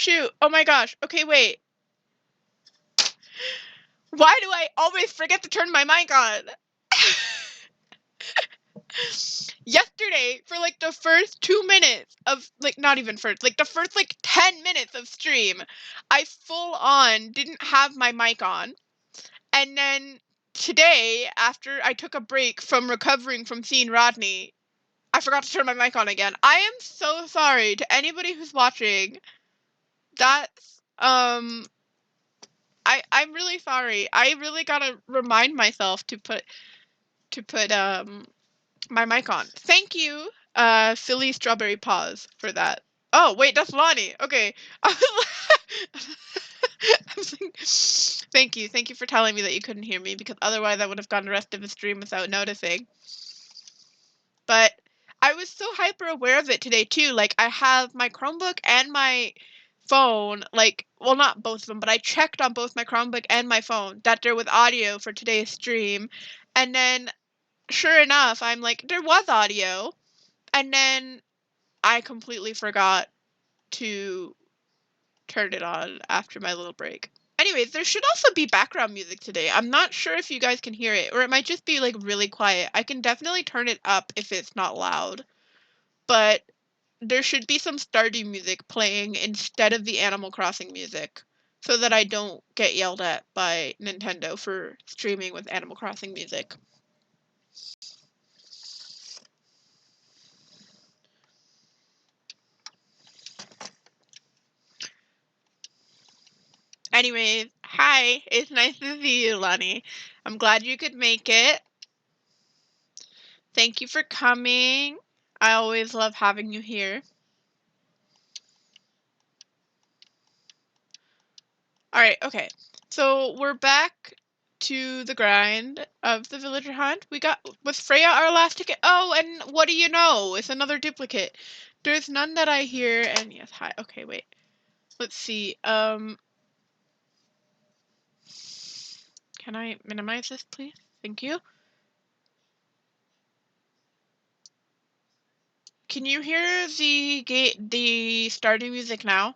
shoot. Oh my gosh. Okay, wait. Why do I always forget to turn my mic on? Yesterday, for like the first 2 minutes of, like, not even first, like the first like 10 minutes of stream, I full on didn't have my mic on. And then today, after I took a break from recovering from seeing Rodney, I forgot to turn my mic on again. I am so sorry to anybody who's watching. That's, I'm really sorry. I really gotta remind myself to put my mic on. Thank you, silly strawberry pause for that. Oh wait, that's Lonnie. Okay. Thank you for telling me that you couldn't hear me, because otherwise I would have gone the rest of the stream without noticing. But I was so hyper aware of it today too. Like, I have my Chromebook and my phone, like, well, not both of them, but I checked on both my Chromebook and my phone that there was audio for today's stream. And then sure enough, I'm like, there was audio. And then I completely forgot to turn it on after my little break. Anyways, there should also be background music today. I'm not sure if you guys can hear it, or it might just be like really quiet. I can definitely turn it up if it's not loud. But there should be some Stardew music playing instead of the Animal Crossing music, so that I don't get yelled at by Nintendo for streaming with Animal Crossing music. Anyways, hi, it's nice to see you, Lonnie. I'm glad you could make it. Thank you for coming. I always love having you here. Alright, okay. So we're back to the grind of the villager hunt. Was Freya our last ticket? Oh, and what do you know? It's another duplicate. There's none that I hear, and yes, hi. Okay, wait. Let's see. Can I minimize this, please? Thank you. Can you hear the starting music now?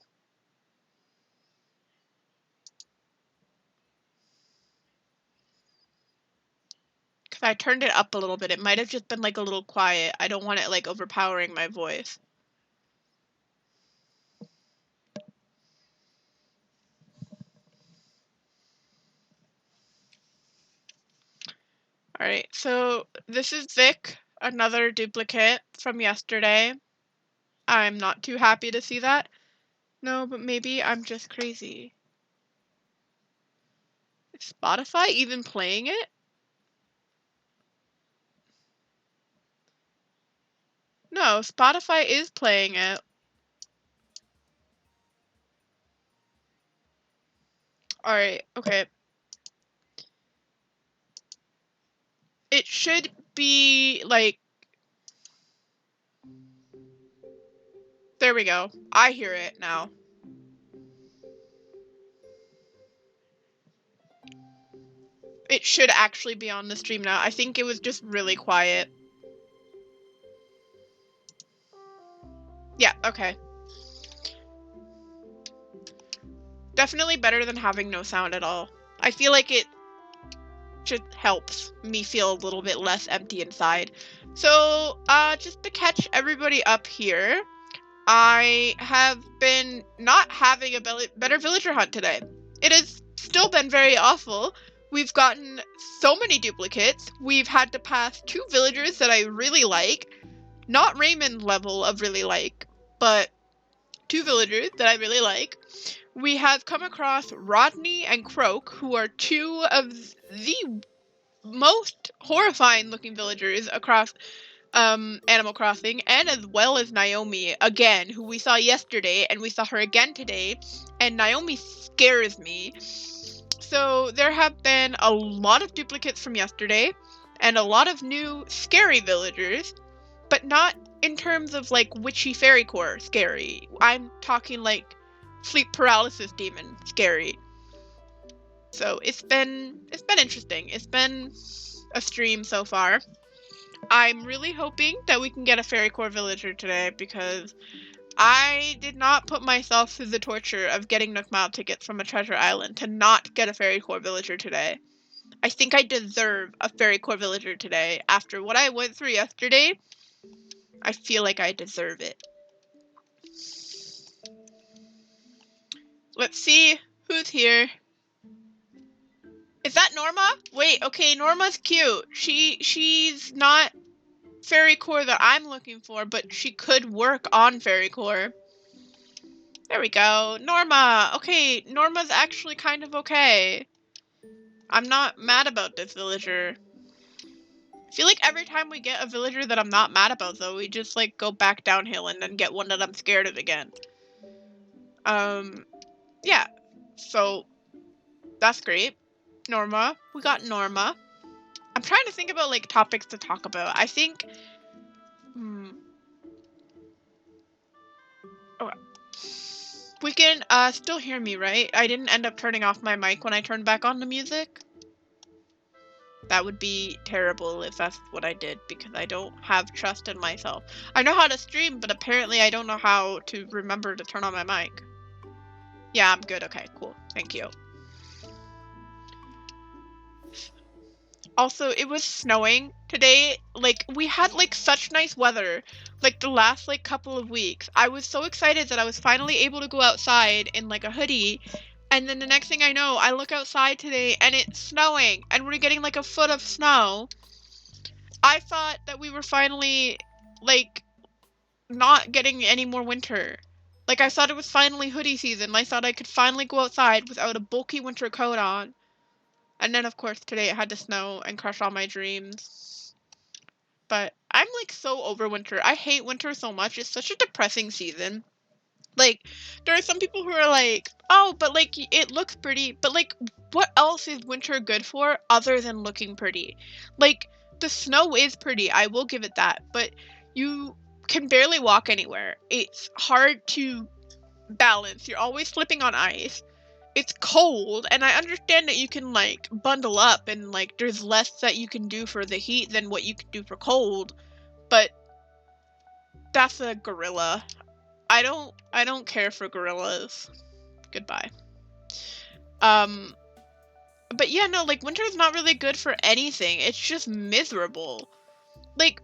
Because I turned it up a little bit. It might have just been like a little quiet. I don't want it like overpowering my voice. Alright, so this is Vic, another duplicate from yesterday. I'm not too happy to see that. No, but maybe I'm just crazy. Is Spotify even playing it? No, Spotify is playing it. Alright, okay. It should be like... There we go. I hear it now. It should actually be on the stream now. I think it was just really quiet. Yeah, okay. Definitely better than having no sound at all. I feel like it just helps me feel a little bit less empty inside. So, just to catch everybody up here, I have been not having a better villager hunt today. It has still been very awful. We've gotten so many duplicates. We've had to pass 2 villagers that I really like. Not Raymond level of really like, but 2 villagers that I really like. We have come across Rodney and Croak, who are 2 of the most horrifying looking villagers across Animal Crossing, and as well as Naomi again, who we saw yesterday, and we saw her again today, and Naomi scares me. So there have been a lot of duplicates from yesterday, and a lot of new scary villagers, but not in terms of like witchy fairy core scary. I'm talking like sleep paralysis demon scary. So it's been interesting. It's been a stream so far. I'm really hoping that we can get a fairy core villager today, because I did not put myself through the torture of getting Nook Mile tickets from a treasure island to not get a Fairy Core villager today. I think I deserve a Fairy Core villager today. After what I went through yesterday, I feel like I deserve it. Let's see who's here. Is that Norma? Wait, okay, Norma's cute. She's not Fairy Core that I'm looking for, but she could work on Fairy Core. There we go. Norma! Okay, Norma's actually kind of okay. I'm not mad about this villager. I feel like every time we get a villager that I'm not mad about, though, we just, like, go back downhill and then get one that I'm scared of again. Yeah. So, that's great. Norma. We got Norma. I'm trying to think about, like, topics to talk about. I think... Oh, we can still hear me, right? I didn't end up turning off my mic when I turned back on the music. That would be terrible if that's what I did, because I don't have trust in myself. I know how to stream, but apparently I don't know how to remember to turn on my mic. Yeah, I'm good. Okay, cool. Thank you. Also, it was snowing today. Like, we had, like, such nice weather, like, the last, like, couple of weeks. I was so excited that I was finally able to go outside in, like, a hoodie. And then the next thing I know, I look outside today and it's snowing and we're getting like a foot of snow. I thought that we were finally, like, not getting any more winter. Like, I thought it was finally hoodie season. I thought I could finally go outside without a bulky winter coat on. And then, of course, today it had to snow and crush all my dreams. But I'm, like, so over winter. I hate winter so much. It's such a depressing season. Like, there are some people who are like, oh, but, like, it looks pretty. But, like, what else is winter good for other than looking pretty? Like, the snow is pretty. I will give it that. But you can barely walk anywhere. It's hard to balance. You're always slipping on ice. It's cold. And I understand that you can, like, bundle up and, like, there's less that you can do for the heat than what you can do for cold. But that's a gorilla. I don't care for gorillas. Goodbye. But yeah, no, like, winter is not really good for anything. It's just miserable. Like,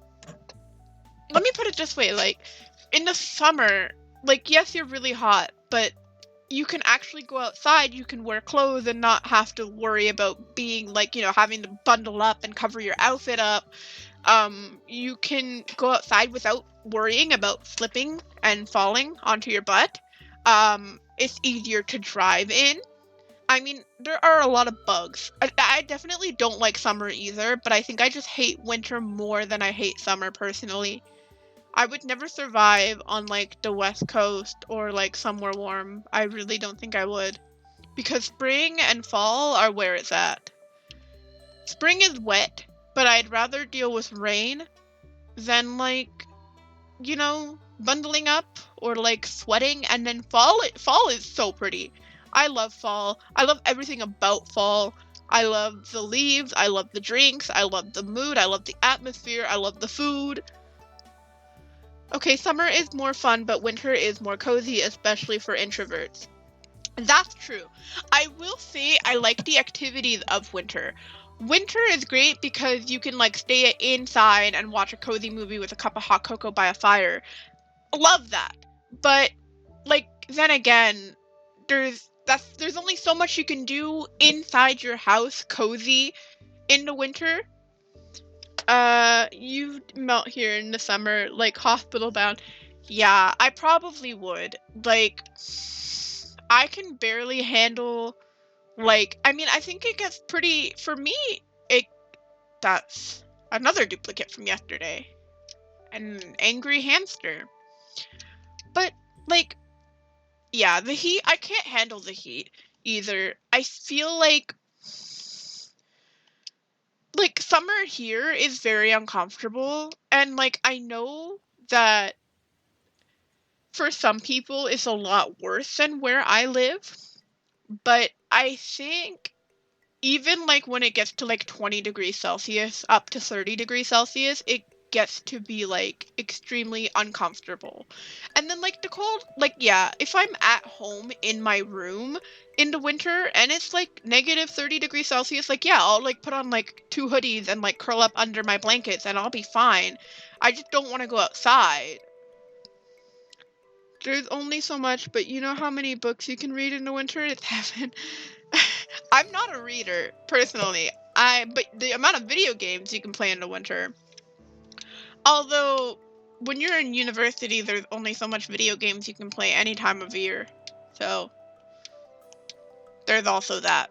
let me put it this way, like, in the summer, like, yes, you're really hot, but you can actually go outside, you can wear clothes and not have to worry about being, like, you know, having to bundle up and cover your outfit up. You can go outside without worrying about slipping and falling onto your butt. It's easier to drive in. I mean, there are a lot of bugs. I definitely don't like summer either, but I think I just hate winter more than I hate summer personally. I would never survive on, like, the West Coast or, like, somewhere warm. I really don't think I would. Because spring and fall are where it's at. Spring is wet, but I'd rather deal with rain than, like, you know, bundling up or, like, sweating. And then fall is so pretty. I love fall. I love everything about fall. I love the leaves. I love the drinks. I love the mood. I love the atmosphere. I love the food. Okay, summer is more fun, but winter is more cozy, especially for introverts. That's true. I will say I like the activities of winter. Winter is great because you can, like, stay inside and watch a cozy movie with a cup of hot cocoa by a fire. Love that. But, like, then again, there's only so much you can do inside your house cozy in the winter. You melt here in the summer, like, hospital bound. Yeah, I probably would. Like, I can barely handle, like, I mean, I think it gets pretty, for me, that's another duplicate from yesterday. An angry hamster. But, like, yeah, the heat, I can't handle the heat either. I feel like summer here is very uncomfortable, and, like, I know that for some people it's a lot worse than where I live, but I think even, like, when it gets to, like, 20 degrees Celsius up to 30 degrees Celsius, it gets to be like extremely uncomfortable. And then like the cold, like yeah, if I'm at home in my room in the winter and it's like negative 30 degrees Celsius, like yeah, I'll like put on like 2 hoodies and like curl up under my blankets and I'll be fine. I just don't want to go outside. There's only so much, but you know how many books you can read in the winter? It's heaven. I'm not a reader, personally. But the amount of video games you can play in the winter. Although, when you're in university, there's only so much video games you can play any time of year. So, there's also that.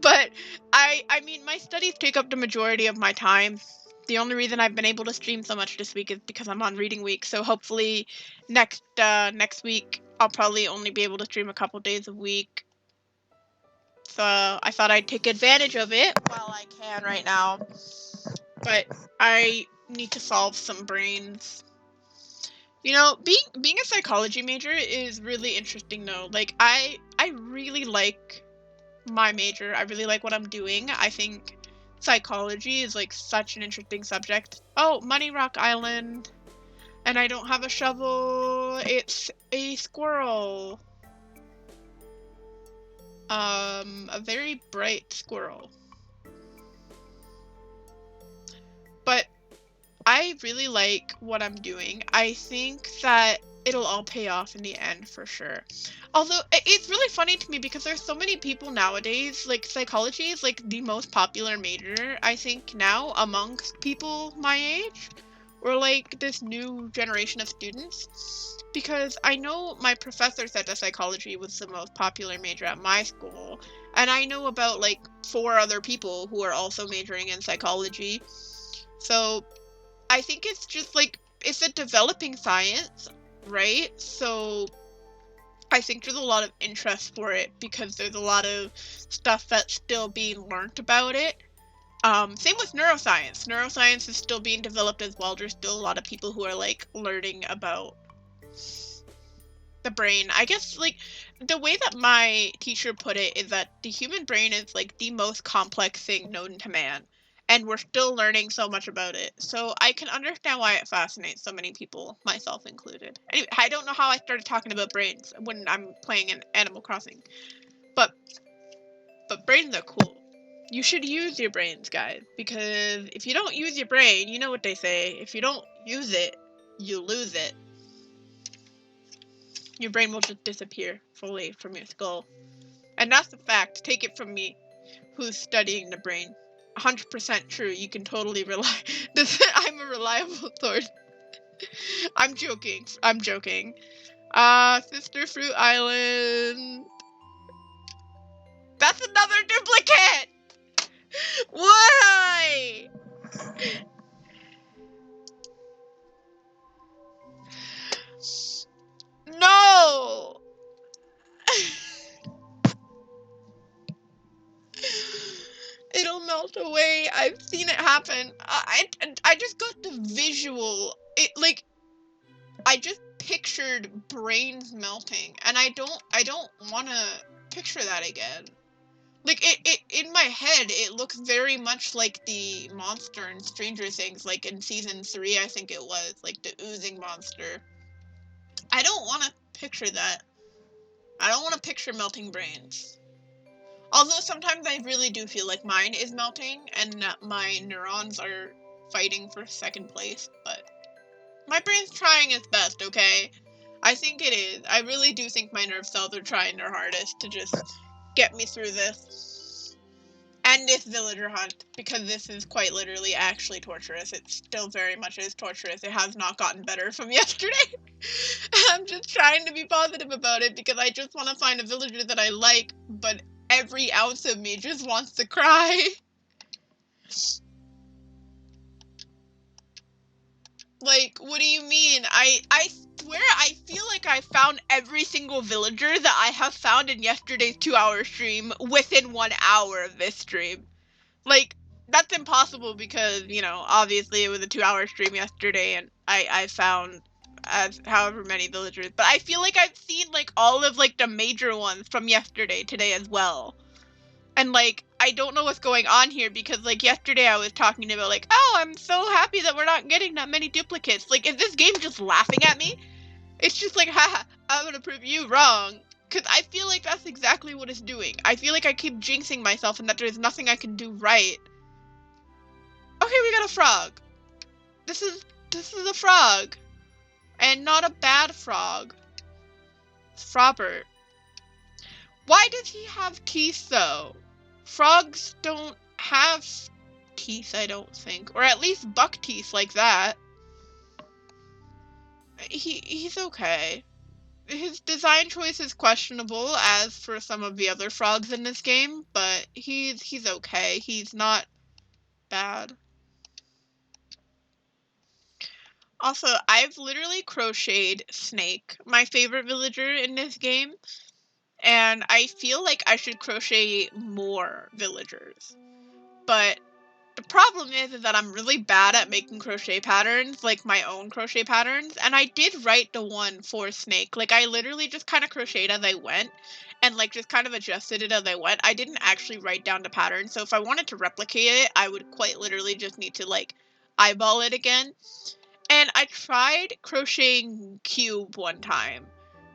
But, I mean, my studies take up the majority of my time. The only reason I've been able to stream so much this week is because I'm on reading week. So hopefully next week I'll probably only be able to stream a couple days a week. So I thought I'd take advantage of it while I can right now. But I need to solve some brains. You know, being a psychology major is really interesting though. Like I really like my major. I really like what I'm doing. I think psychology is like such an interesting subject. Oh, Money Rock Island. And I don't have a shovel. It's a squirrel. A very bright squirrel. But I really like what I'm doing. I think that it'll all pay off in the end for sure. Although it's really funny to me because there's so many people nowadays, like psychology is like the most popular major, I think now amongst people my age, or like this new generation of students. Because I know my professor said that psychology was the most popular major at my school, and I know about like 4 other people who are also majoring in psychology. So I think it's just like, it's a developing science, right? So I think there's a lot of interest for it because there's a lot of stuff that's still being learned about it. Same with neuroscience. Neuroscience is still being developed as well. There's still a lot of people who are like learning about the brain. I guess like the way that my teacher put it is that the human brain is like the most complex thing known to man, and we're still learning so much about it. So I can understand why it fascinates so many people, myself included. Anyway, I don't know how I started talking about brains when I'm playing in Animal Crossing, but brains are cool. You should use your brains, guys, because if you don't use your brain, you know what they say, if you don't use it, you lose it. Your brain will just disappear fully from your skull. And that's a fact. Take it from me, who's studying the brain. 100% true. You can totally rely. I'm a reliable source. I'm joking. Sister Fruit Island. That's another duplicate! Why? No! It'll melt away. I've seen it happen. I just got the visual. It like I just pictured brains melting, and I don't want to picture that again. Like it in my head, it looks very much like the monster in Stranger Things, like in season 3, I think it was, like the oozing monster. I don't want to picture that. I don't want to picture melting brains. Although sometimes I really do feel like mine is melting and that my neurons are fighting for second place, but my brain's trying its best, okay? I think it is. I really do think my nerve cells are trying their hardest to just get me through this. And this villager hunt, because this is quite literally actually torturous. It still very much is torturous. It has not gotten better from yesterday. I'm just trying to be positive about it because I just want to find a villager that I like, but every ounce of me just wants to cry. Like, what do you mean? I swear I feel like I found every single villager that I have found in yesterday's 2-hour stream within 1 hour of this stream. Like, that's impossible because, you know, obviously it was a 2-hour stream yesterday and I found as however many villagers. But I feel like I've seen like all of like the major ones from yesterday today as well. And, like, I don't know what's going on here because, like, yesterday I was talking about, like, oh, I'm so happy that we're not getting that many duplicates. Like, is this game just laughing at me? It's just like, haha, I'm gonna prove you wrong. Because I feel like that's exactly what it's doing. I feel like I keep jinxing myself and that there's nothing I can do right. Okay, we got a frog. This is a frog. And not a bad frog. It's Frobert. Why does he have teeth, though? Frogs don't have teeth, I don't think. Or at least buck teeth like that. He's okay. His design choice is questionable, as for some of the other frogs in this game, but he's okay. He's not bad. Also, I've literally crocheted Snake, my favorite villager in this game, and I feel like I should crochet more villagers. But the problem is that I'm really bad at making crochet patterns, like my own crochet patterns, and I did write the one for Snake. Like, I literally just kind of crocheted as I went, and like just kind of adjusted it as I went. I didn't actually write down the pattern, so if I wanted to replicate it, I would quite literally just need to like eyeball it again. And I tried crocheting Cube one time.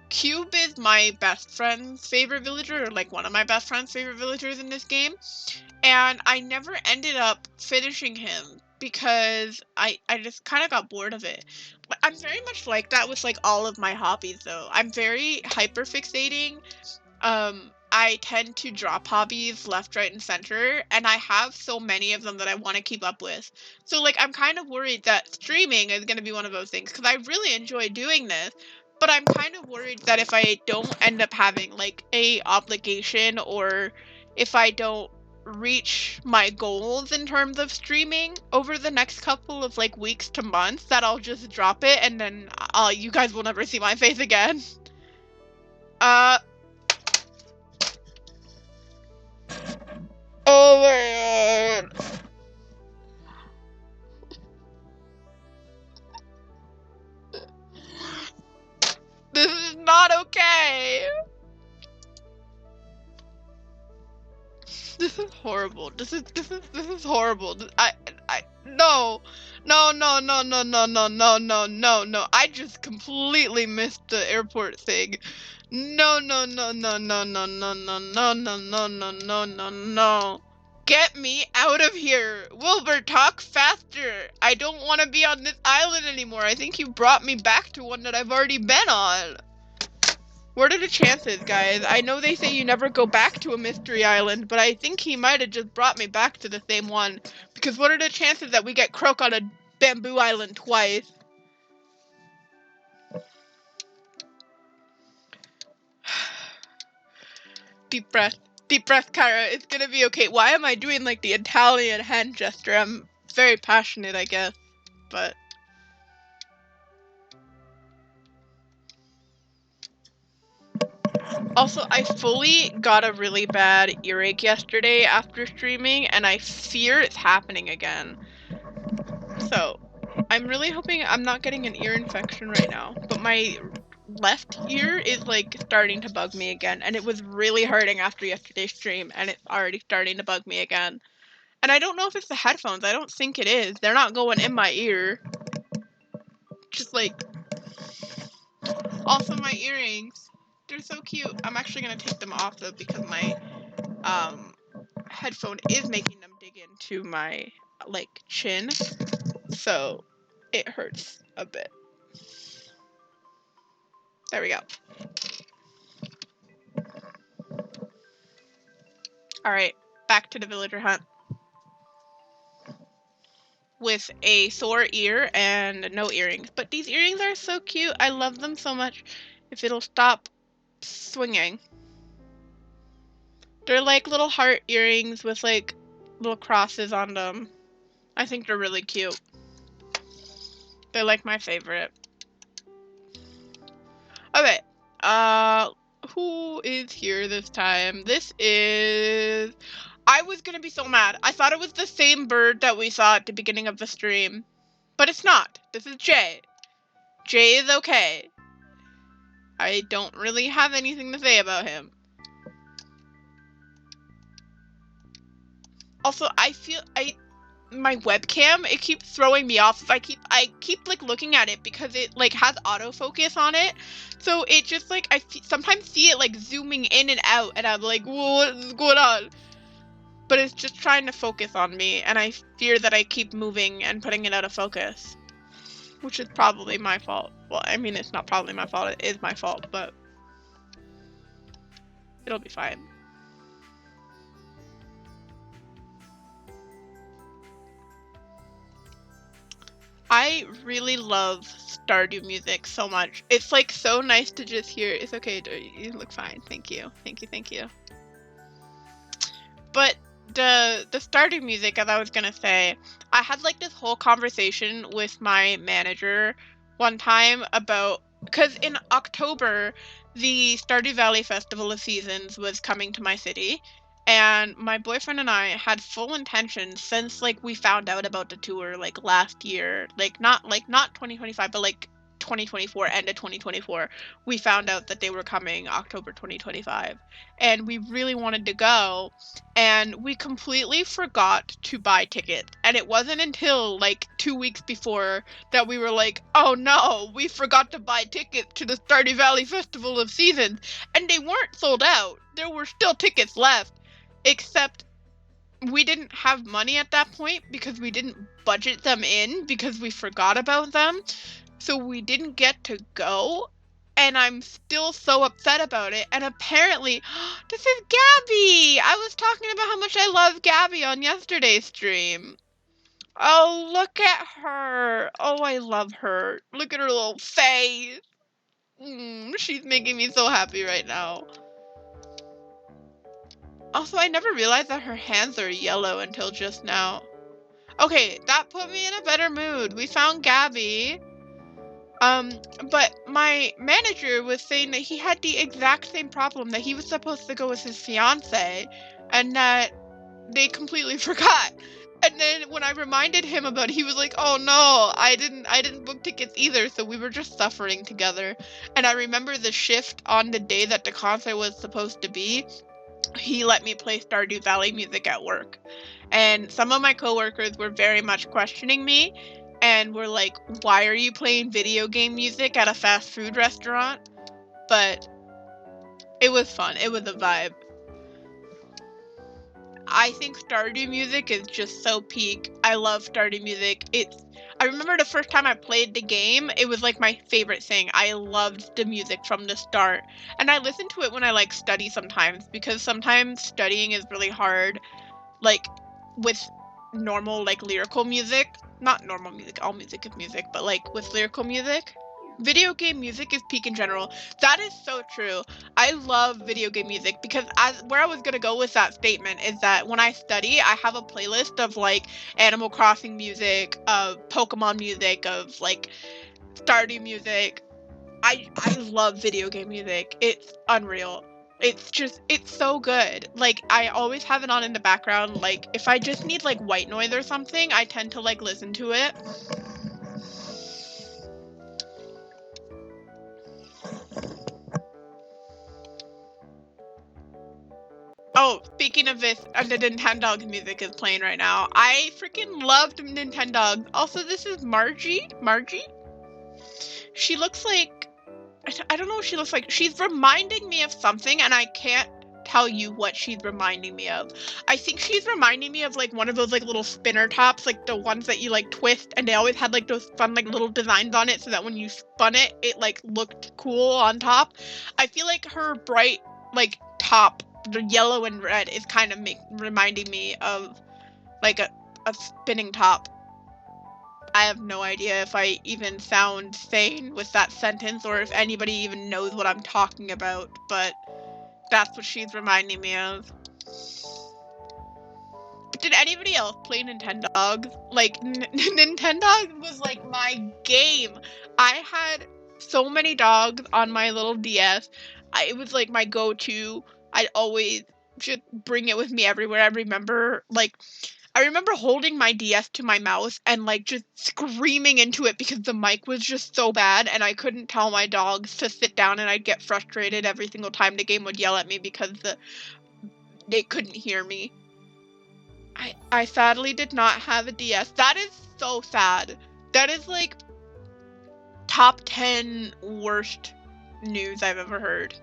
Cube is my best friend's favorite villager, or like one of my best friend's favorite villagers in this game. And I never ended up finishing him because I just kind of got bored of it. But I'm very much like that with like all of my hobbies though. I'm very hyperfixating. I tend to drop hobbies left, right, and center, and I have so many of them that I want to keep up with. So like I'm kind of worried that streaming is going to be one of those things because I really enjoy doing this, but I'm kind of worried that if I don't end up having like a obligation, or if I don't reach my goals in terms of streaming over the next couple of like weeks to months, that I'll just drop it and then you guys will never see my face again. Oh my god. This is not okay. This is horrible. This is horrible. No. No, no, no, no, no, no, no, no, no, no. I just completely missed the airport thing. No, no, no, no, no, no, no, no, no, no, no, no, no, no, no. Get me out of here. Wilbur, talk faster. I don't want to be on this island anymore. I think you brought me back to one that I've already been on. What are the chances, guys? I know they say you never go back to a mystery island, but I think he might have just brought me back to the same one. Because what are the chances that we get Croak on a bamboo island twice? Deep breath. Deep breath, Kyra. It's gonna be okay. Why am I doing like the Italian hand gesture? I'm very passionate, I guess. But... also, I fully got a really bad earache yesterday after streaming, and I fear it's happening again. So, I'm really hoping I'm not getting an ear infection right now, but my left ear is like starting to bug me again, and it was really hurting after yesterday's stream, and it's already starting to bug me again. And I don't know if it's the headphones. I don't think it is. They're not going in my ear. Just like... also my earrings. They're so cute. I'm actually gonna take them off though because my headphone is making them dig into my like chin, so it hurts a bit. There we go. Alright, back to the villager hunt. With a sore ear and no earrings. But these earrings are so cute. I love them so much. If it'll stop swinging. They're like little heart earrings with like little crosses on them. I think they're really cute. They're like my favorite. Okay. Who is here this time? This is... I was gonna be so mad. I thought it was the same bird that we saw at the beginning of the stream. But it's not. This is Jay. Jay is okay. I don't really have anything to say about him. Also, my webcam, it keeps throwing me off. I keep like looking at it because it like has autofocus on it, so it just like sometimes see it like zooming in and out, and I'm like, what is going on? But it's just trying to focus on me, and I fear that I keep moving and putting it out of focus, which is probably my fault. Well, I mean, it's not probably my fault, it is my fault, but it'll be fine. I really love Stardew music so much. It's like so nice to just hear. It's okay, you look fine. Thank you. Thank you, thank you. But the Stardew music, as I was gonna say, I had like this whole conversation with my manager one time about, because in October the Stardew Valley Festival of Seasons was coming to my city, and my boyfriend and I had full intention since like we found out about the tour like last year, like not 2025, but like 2024, end of 2024, we found out that they were coming October 2025, and we really wanted to go, and we completely forgot to buy tickets. And it wasn't until like 2 weeks before that we were like, oh no, we forgot to buy tickets to the Stardew Valley Festival of Seasons. And they weren't sold out. There were still tickets left, except we didn't have money at that point because we didn't budget them in because we forgot about them. So we didn't get to go, and I'm still so upset about it. And apparently, this is Gabby! I was talking about how much I love Gabby on yesterday's stream. Oh, look at her. Oh, I love her. Look at her little face. She's making me so happy right now. Also, I never realized that her hands are yellow until just now. Okay, that put me in a better mood. We found Gabby. But my manager was saying that he had the exact same problem, that he was supposed to go with his fiance, and that they completely forgot. And then when I reminded him about it, he was like, "Oh no, I didn't book tickets either." So we were just suffering together. And I remember the shift on the day that the concert was supposed to be. He let me play Stardew Valley music at work. And some of my coworkers were very much questioning me and were like, why are you playing video game music at a fast food restaurant? But it was fun. It was a vibe. I think Stardew music is just so peak. I love Stardew music. I remember the first time I played the game, it was like my favorite thing. I loved the music from the start. And I listen to it when I like study sometimes, because sometimes studying is really hard, like with normal like lyrical music. Not normal music, all music is music, but like with lyrical music. Video game music is peak in general. That is so true. I love video game music because where I was gonna go with that statement is that when I study, I have a playlist of like Animal Crossing music, of Pokemon music, of like Stardew music. I love video game music. It's unreal. It's so good. Like I always have it on in the background. Like if I just need like white noise or something, I tend to like listen to it. Oh, speaking of this, the Nintendo music is playing right now. I freaking loved Nintendo. Also, this is Margie. Margie? She looks like, I don't know what she looks like. She's reminding me of something, and I can't tell you what she's reminding me of. I think she's reminding me of like one of those like little spinner tops, like the ones that you like twist, and they always had like those fun like little designs on it so that when you spun it, it like looked cool on top. I feel like her bright like top, the yellow and red, is kind of reminding me of like a spinning top. I have no idea if I even sound sane with that sentence or if anybody even knows what I'm talking about, but that's what she's reminding me of. Did anybody else play Nintendo? Like, Nintendo was like my game. I had so many dogs on my little DS. It was like my go-to. I'd always just bring it with me everywhere. I remember holding my DS to my mouth and like just screaming into it because the mic was just so bad and I couldn't tell my dogs to sit down, and I'd get frustrated every single time the game would yell at me because they couldn't hear me. I sadly did not have a DS. That is so sad. That is like top 10 worst news I've ever heard.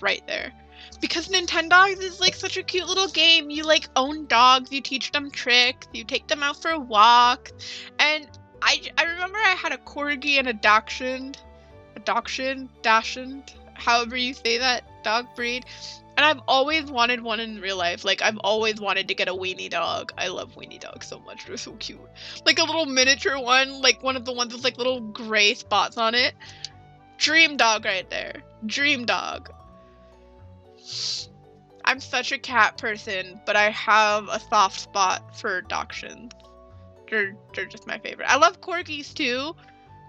Right there. Because Nintendogs is like such a cute little game. You like own dogs, you teach them tricks, you take them out for a walk. And I remember I had a corgi and a dachshund, however you say that dog breed. And I've always wanted one in real life. Like, I've always wanted to get a weenie dog. I love weenie dogs so much. They're so cute. Like a little miniature one, like one of the ones with like little gray spots on it. Dream dog right there. Dream dog. I'm such a cat person, but I have a soft spot for dachshunds. They're just my favorite. I love corgis too.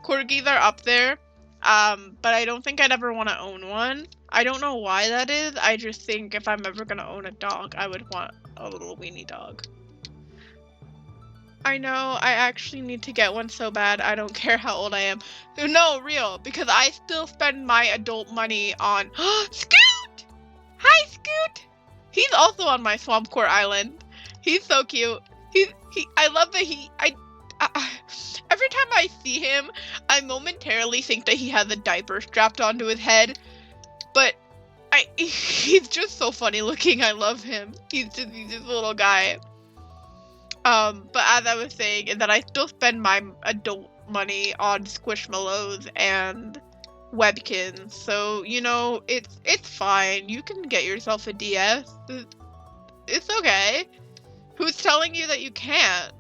Corgis are up there. But I don't think I'd ever want to own one. I don't know why that is. I just think if I'm ever gonna own a dog, I would want a little weenie dog. I know, I actually need to get one so bad. I don't care how old I am. No, real, because I still spend my adult money on Scoot! Hi, Scoot! He's also on my Swamp Court Island. He's so cute. I love that every time I see him, I momentarily think that he has a diaper strapped onto his head. But he's just so funny looking. I love him. He's just a little guy. But as I was saying, is that I still spend my adult money on Squishmallows and Webkins. So, you know, it's fine. You can get yourself a DS. It's okay. Who's telling you that you can't?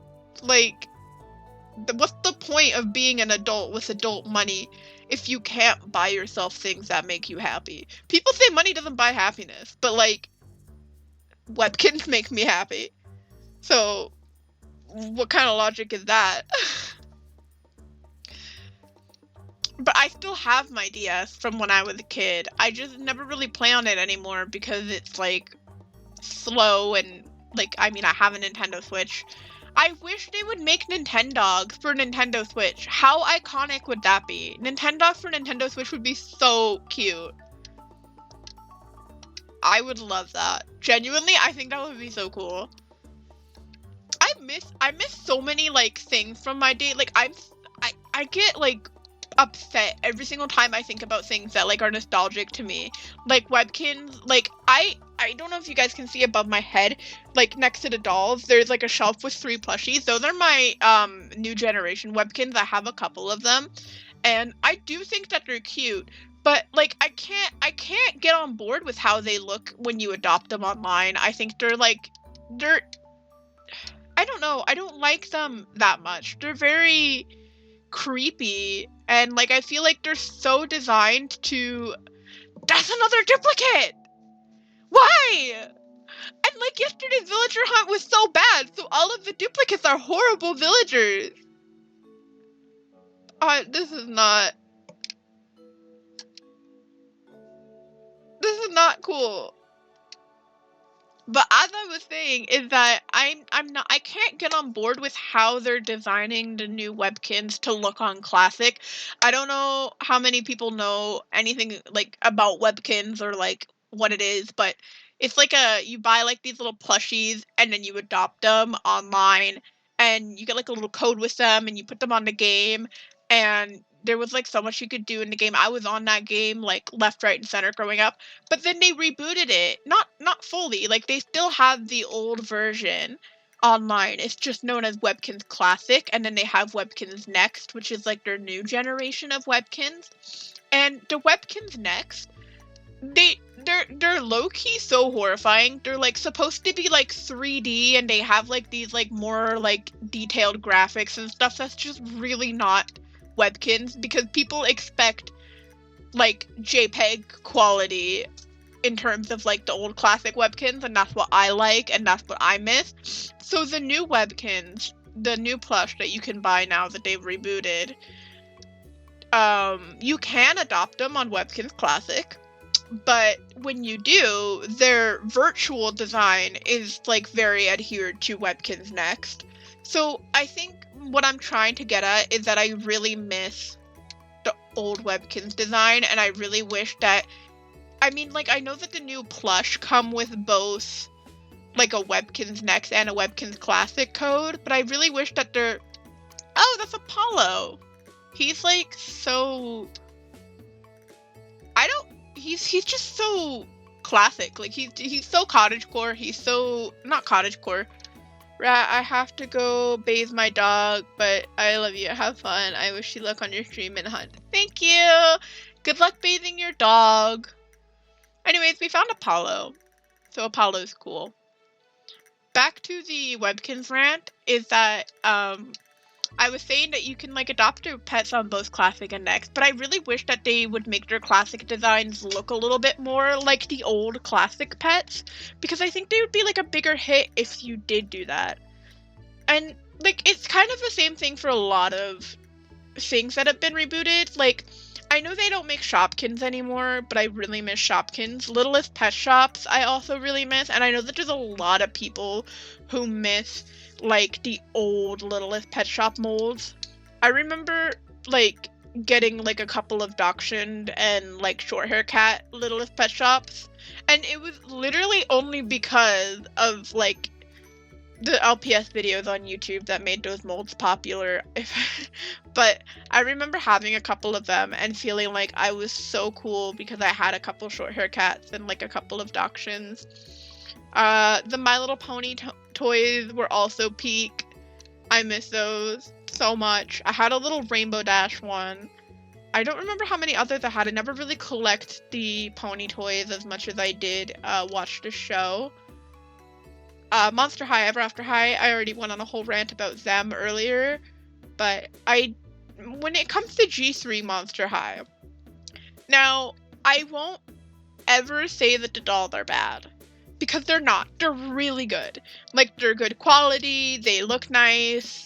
Like, what's the point of being an adult with adult money if you can't buy yourself things that make you happy? People say money doesn't buy happiness, but like, Webkins make me happy. So, what kind of logic is that? But I still have my DS from when I was a kid. I just never really play on it anymore because it's like slow and like, I mean, I have a Nintendo Switch. I wish they would make Nintendogs for Nintendo Switch. How iconic would that be? Nintendogs for Nintendo Switch would be so cute. I would love that. Genuinely, I think that would be so cool. I miss so many like things from my day. Like I get like upset every single time I think about things that like are nostalgic to me. Like Webkins, like I don't know if you guys can see above my head, like next to the dolls, there's like a shelf with 3 plushies. Those are my new generation Webkins. I have a couple of them. And I do think that they're cute. But like I can't get on board with how they look when you adopt them online. I think they're I don't know. I don't like them that much. They're very creepy. And like I feel like they're so designed to... That's another duplicate! Why? And like yesterday's villager hunt was so bad, so all of the duplicates are horrible villagers. This is not cool. But as I was saying, is that I can't get on board with how they're designing the new Webkins to look on Classic. I don't know how many people know anything like about Webkins or like what it is, but it's like you buy like these little plushies and then you adopt them online and you get like a little code with them and you put them on the game, and there was like so much you could do in the game. I was on that game like left, right, and center growing up. But then they rebooted it. Not fully. Like they still have the old version online. It's just known as Webkins Classic, and then they have Webkins Next, which is like their new generation of Webkins. And the Webkins Next, they're low-key so horrifying. They're like supposed to be like 3D, and they have like these like more like detailed graphics and stuff that's just really not Webkins, because people expect like JPEG quality in terms of like the old classic Webkins, and that's what I like and that's what I miss. So the new Webkins, the new plush that you can buy now that they've rebooted, you can adopt them on Webkins Classic, but when you do, their virtual design is like very adhered to Webkins Next. So I think what I'm trying to get at is that I really miss the old Webkins design, and I really wish that, I mean, like, I know that the new plush come with both like a Webkinz Next and a Webkinz Classic code, but I really wish that they're... Oh, that's Apollo! He's like so... He's just so classic. Like he's so cottagecore. He's so not cottagecore. Rat, I have to go bathe my dog, but I love you. Have fun. I wish you luck on your stream and hunt. Thank you. Good luck bathing your dog. Anyways, we found Apollo, so Apollo's cool. Back to the Webkinz rant is that I was saying that you can like adopt your pets on both Classic and Next, but I really wish that they would make their Classic designs look a little bit more like the old Classic pets, because I think they would be like a bigger hit if you did do that. And like it's kind of the same thing for a lot of things that have been rebooted. Like I know they don't make Shopkins anymore, but I really miss Shopkins. Littlest Pet Shops I also really miss, and I know that there's a lot of people who miss like the old Littlest Pet Shop molds. I remember like getting like a couple of Dachshund and like short hair cat Littlest Pet Shops, and it was literally only because of like the LPS videos on YouTube that made those molds popular. But I remember having a couple of them and feeling like I was so cool because I had a couple short hair cats and like a couple of Dachshunds. The My Little Pony toys were also peak. I miss those so much. I had a little Rainbow Dash one. I don't remember how many others I had. I never really collect the pony toys as much as I did watch the show. Monster High, Ever After High, I already went on a whole rant about them earlier, but when it comes to G3 Monster High, now, I won't ever say that the dolls are bad, because they're not. They're really good. Like, they're good quality, they look nice,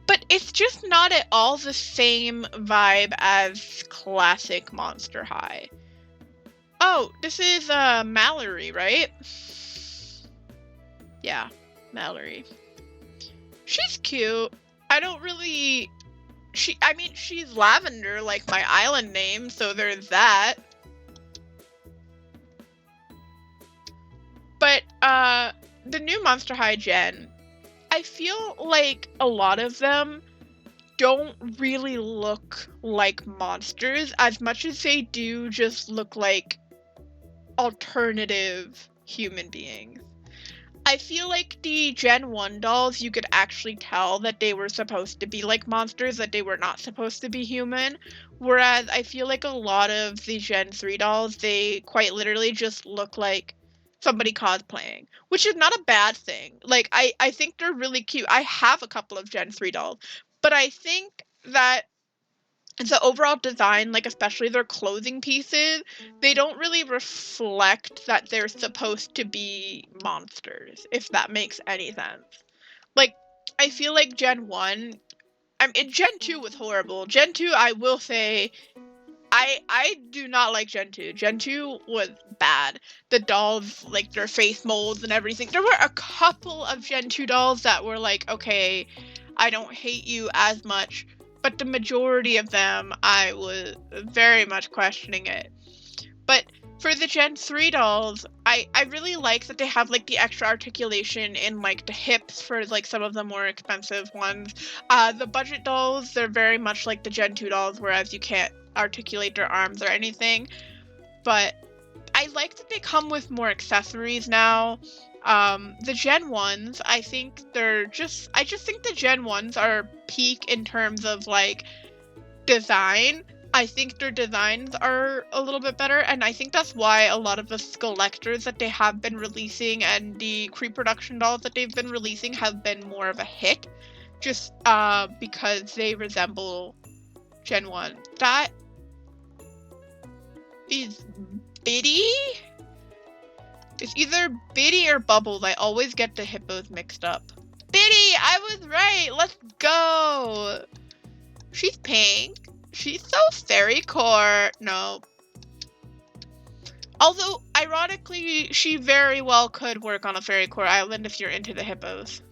but it's just not at all the same vibe as classic Monster High. Oh, this is, Mallory, right? Yeah, Mallory. She's cute. I don't really... she's Lavender, like my island name, so there's that. But, the new Monster High gen, I feel like a lot of them don't really look like monsters as much as they do just look like alternative human beings. I feel like the Gen 1 dolls, you could actually tell that they were supposed to be like monsters, that they were not supposed to be human. Whereas I feel like a lot of the Gen 3 dolls, they quite literally just look like somebody cosplaying, which is not a bad thing. Like, I think they're really cute. I have a couple of Gen 3 dolls, but I think that the overall design, like especially their clothing pieces, they don't really reflect that they're supposed to be monsters, if that makes any sense. Like, I feel like Gen 1, Gen 2 was horrible. Gen 2, I will say, I do not like Gen 2. Gen 2 was bad. The dolls, like their face molds and everything. There were a couple of Gen 2 dolls that were like, okay, I don't hate you as much, but the majority of them, I was very much questioning it. But for the Gen 3 dolls, I really like that they have like the extra articulation in like the hips for like some of the more expensive ones. The budget dolls, they're very much like the Gen 2 dolls, whereas you can't articulate their arms or anything. But I like that they come with more accessories now. The Gen 1s, I think I just think the Gen 1s are peak in terms of like design. I think their designs are a little bit better, and I think that's why a lot of the Skelectors that they have been releasing and the pre-production dolls that they've been releasing have been more of a hit, just because they resemble Gen 1. That is Biddy? It's either Biddy or Bubbles. I always get the hippos mixed up. Biddy! I was right! Let's go! She's pink. She's so fairy core. No. Although, ironically, she very well could work on a fairy core island if you're into the hippos.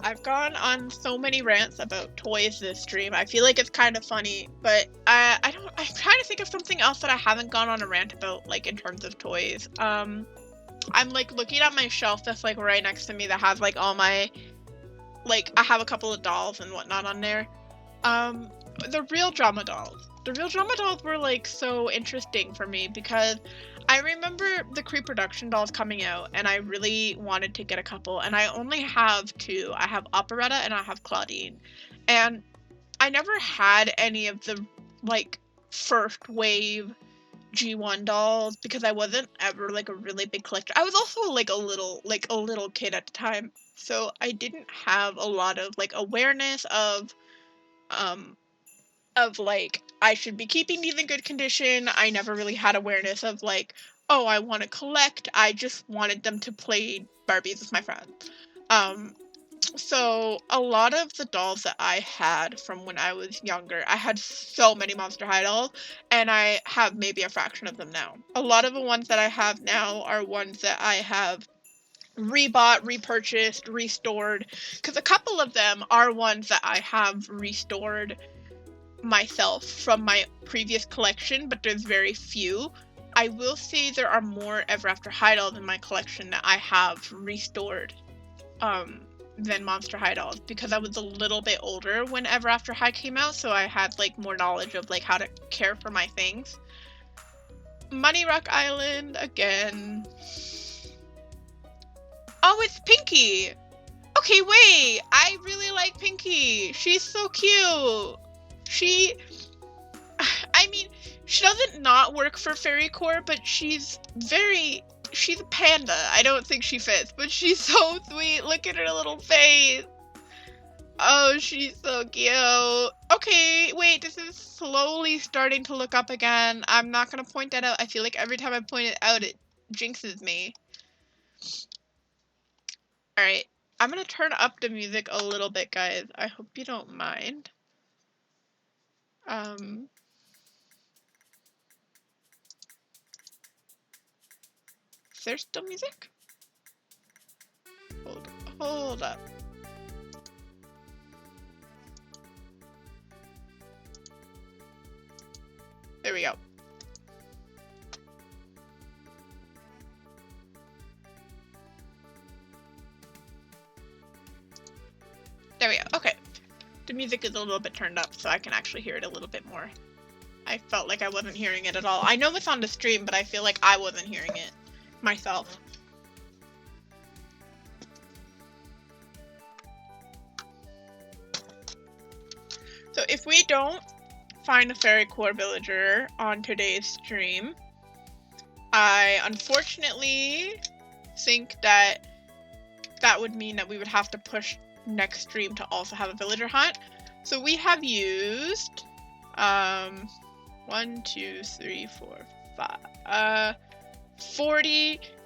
I've gone on so many rants about toys this stream. I feel like it's kind of funny, but I don't. I'm trying to think of something else that I haven't gone on a rant about, like in terms of toys. I'm like looking at my shelf that's like right next to me that has like all my, like I have a couple of dolls and whatnot on there. The real drama dolls. The real drama dolls were like so interesting for me because I remember the pre-production dolls coming out and I really wanted to get a couple, and I only have two. I have Operetta and I have Claudine. And I never had any of the like first wave G1 dolls because I wasn't ever like a really big collector. I was also like a little kid at the time. So I didn't have a lot of like awareness um of like I should be keeping these in good condition. I never really had awareness of like, oh, I want to collect. I just wanted them to play Barbies with my friends. So a lot of the dolls that I had from when I was younger, I had so many Monster High dolls, and I have maybe a fraction of them now. A lot of the ones that I have now are ones that I have rebought, repurchased, restored, because a couple of them are ones that I have restored myself from my previous collection, but there's very few. I will say there are more Ever After High dolls in my collection that I have restored than Monster High dolls because I was a little bit older when Ever After High came out, so I had like more knowledge of like how to care for my things. Money Rock Island again. Oh, it's Pinky. Okay, wait. I really like Pinky. She's so cute. I mean, she doesn't not work for Fairy Core, but she's a panda. I don't think she fits, but she's so sweet. Look at her little face. Oh, she's so cute. Okay, wait, this is slowly starting to look up again. I'm not gonna point that out. I feel like every time I point it out, it jinxes me. Alright, I'm gonna turn up the music a little bit, guys. I hope you don't mind. Is there still music? Hold up. There we go. There we go. Okay. The music is a little bit turned up so I can actually hear it a little bit more. I felt like I wasn't hearing it at all. I know it's on the stream, but I feel like I wasn't hearing it myself. So if we don't find a Fairy Core villager on today's stream, I unfortunately think that would mean that we would have to push next stream to also have a villager hunt. So we have used 1, 2, 3, 4, 5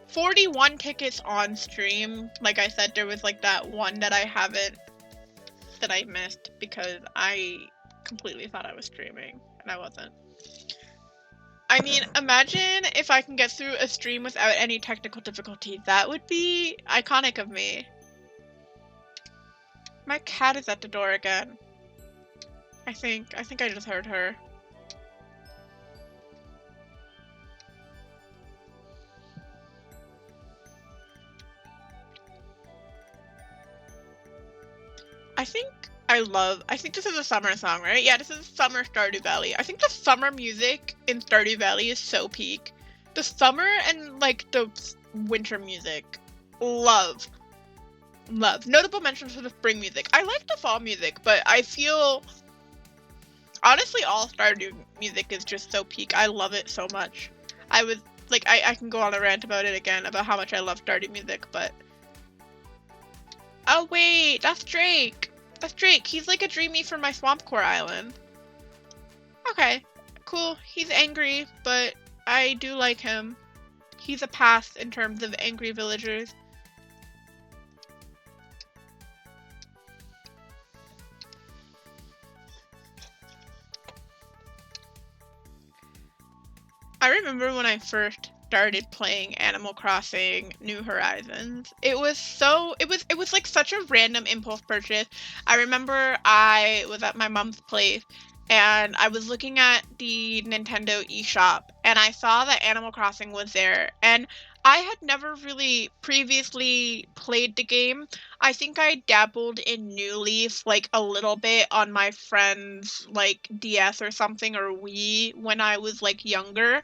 41 tickets on stream. Like I said, there was like that one that I missed because I completely thought I was streaming and I wasn't. I mean, imagine if I can get through a stream without any technical difficulty. That would be iconic of me. My cat is at the door again. I think I just heard her. I think this is a summer song, right? Yeah, this is Summer Stardew Valley. I think the summer music in Stardew Valley is so peak. The summer and like the winter music. Love. Notable mentions for the spring music. I like the fall music, but I feel honestly all Stardew music is just so peak. I love it so much. I was like I can go on a rant about it again about how much I love Stardew music, but oh wait, that's Drake. That's Drake. He's like a dreamy from my Swamp Core Island. Okay, cool. He's angry, but I do like him. He's a pass in terms of angry villagers. I remember when I first started playing Animal Crossing New Horizons. It was like such a random impulse purchase. I remember I was at my mom's place and I was looking at the Nintendo eShop and I saw that Animal Crossing was there, and I had never really previously played the game. I think I dabbled in New Leaf like a little bit on my friend's like DS or something, or Wii, when I was like younger.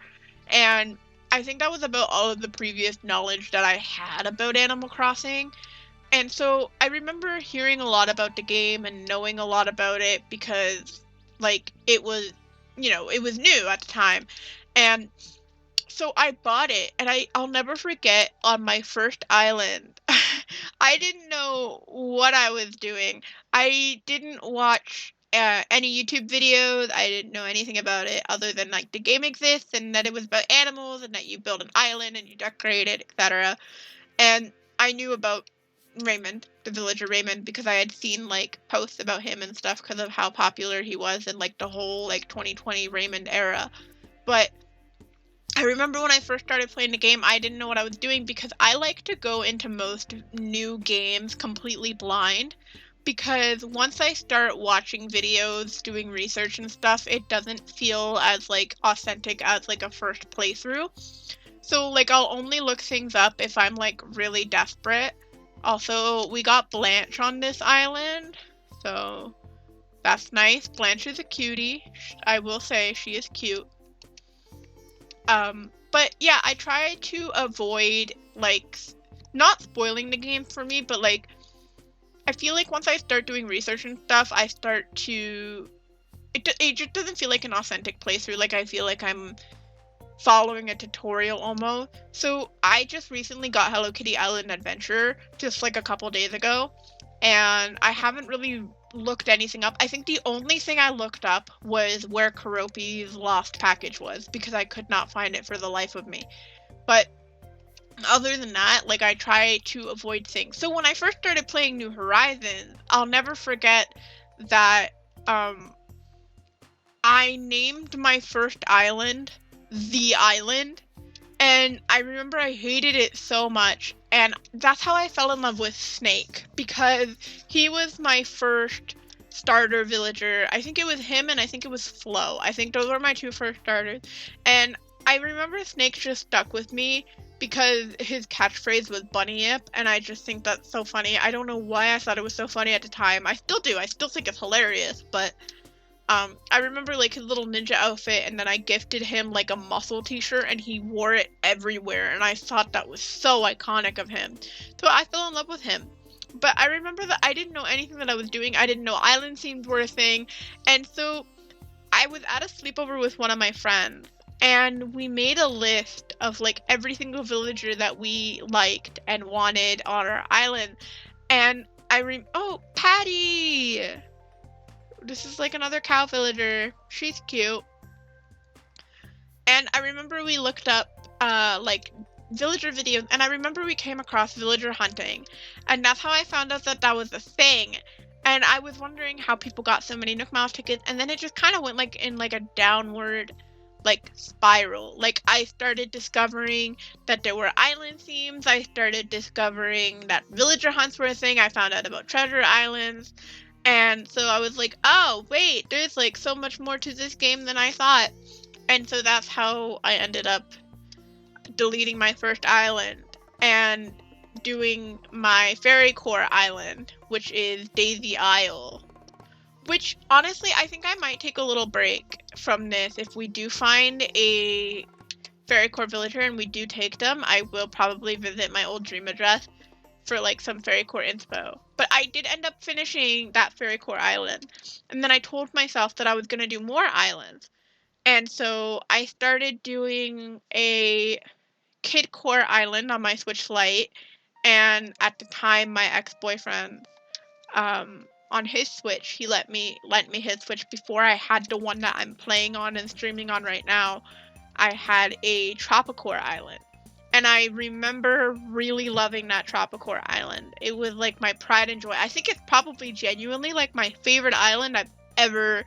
And I think that was about all of the previous knowledge that I had about Animal Crossing. And so I remember hearing a lot about the game and knowing a lot about it because like it was, it was new at the time. And so I bought it, and I'll never forget on my first island. I didn't know what I was doing. I didn't watch any YouTube videos. I didn't know anything about it other than like the game exists and that it was about animals and that you build an island and you decorate it, etc. And I knew about Raymond, the villager Raymond, because I had seen like posts about him and stuff because of how popular he was in like the whole like 2020 Raymond era. But I remember when I first started playing the game, I didn't know what I was doing because I like to go into most new games completely blind, because once I start watching videos, doing research and stuff, it doesn't feel as like authentic as like a first playthrough. So like I'll only look things up if I'm like really desperate. Also, we got Blanche on this island, so that's nice. Blanche is a cutie. I will say she is cute. But yeah, I try to avoid like not spoiling the game for me, but like I feel like once I start doing research and stuff, I start to it just doesn't feel like an authentic playthrough. Like I feel like I'm following a tutorial almost. So I just recently got Hello Kitty Island Adventure just like a couple days ago, and I haven't really looked anything up. I think the only thing I looked up was where Karopi's lost package was, because I could not find it for the life of me. But other than that, like I try to avoid things. So when I first started playing New Horizons, I'll never forget that I named my first island The Island. And I remember I hated it so much. And that's how I fell in love with Snake, because he was my first starter villager. I think it was him and I think it was Flo. I think those were my two first starters. And I remember Snake just stuck with me because his catchphrase was bunny yip, and I just think that's so funny. I don't know why I thought it was so funny at the time. I still do. I still think it's hilarious, but I remember like his little ninja outfit, and then I gifted him like a muscle t-shirt and he wore it everywhere, and I thought that was so iconic of him. So I fell in love with him. But I remember that I didn't know anything that I was doing. I didn't know island themes were a thing. And so I was at a sleepover with one of my friends, and we made a list of like every single villager that we liked and wanted on our island. And oh, Patty! This is like another cow villager. She's cute. And I remember we looked up like villager videos, and I remember we came across villager hunting, and that's how I found out that that was a thing. And I was wondering how people got so many Nook Miles tickets, and then it just kind of went like in like a downward like spiral. Like I started discovering that there were island themes. I started discovering that villager hunts were a thing. I found out about treasure islands. And so I was like, oh, wait, there's like so much more to this game than I thought. And so that's how I ended up deleting my first island and doing my Fairy Core island, which is Daisy Isle. Which, honestly, I think I might take a little break from this. If we do find a Fairy Core villager and we do take them, I will probably visit my old dream address for like some Fairy Core inspo. But I did end up finishing that Fairy Core island, and then I told myself that I was going to do more islands. And so I started doing a Kid Core island on my Switch Lite, and at the time my ex-boyfriend, on his Switch, he lent me his Switch before I had the one that I'm playing on and streaming on right now. I had a Tropicore island. And I remember really loving that Tropicore island. It was like my pride and joy. I think it's probably genuinely like my favorite island I've ever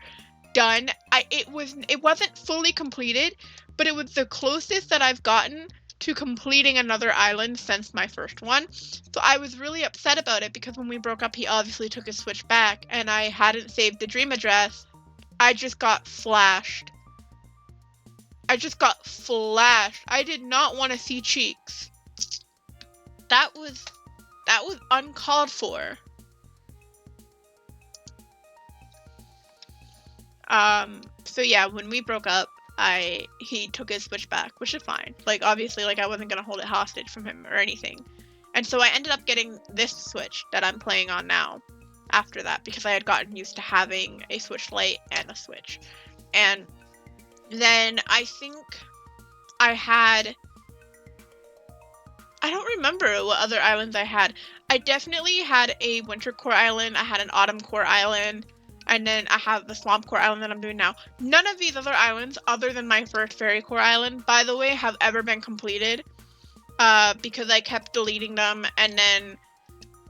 done. It wasn't fully completed, but it was the closest that I've gotten to completing another island since my first one. So I was really upset about it because when we broke up, he obviously took his Switch back, and I hadn't saved the dream address. I just got flashed. I did not want to see cheeks. That was uncalled for. So yeah, when we broke up, he took his Switch back, which is fine. Like, obviously, like, I wasn't gonna hold it hostage from him or anything. And so I ended up getting this Switch that I'm playing on now after that, because I had gotten used to having a Switch Lite and a Switch. And then I think I don't remember what other islands I had. I definitely had a winter core island, I had an autumn core island, and then I have the swamp core island that I'm doing now. None of these other islands, other than my first fairy core island, by the way, have ever been completed. Because I kept deleting them, and then,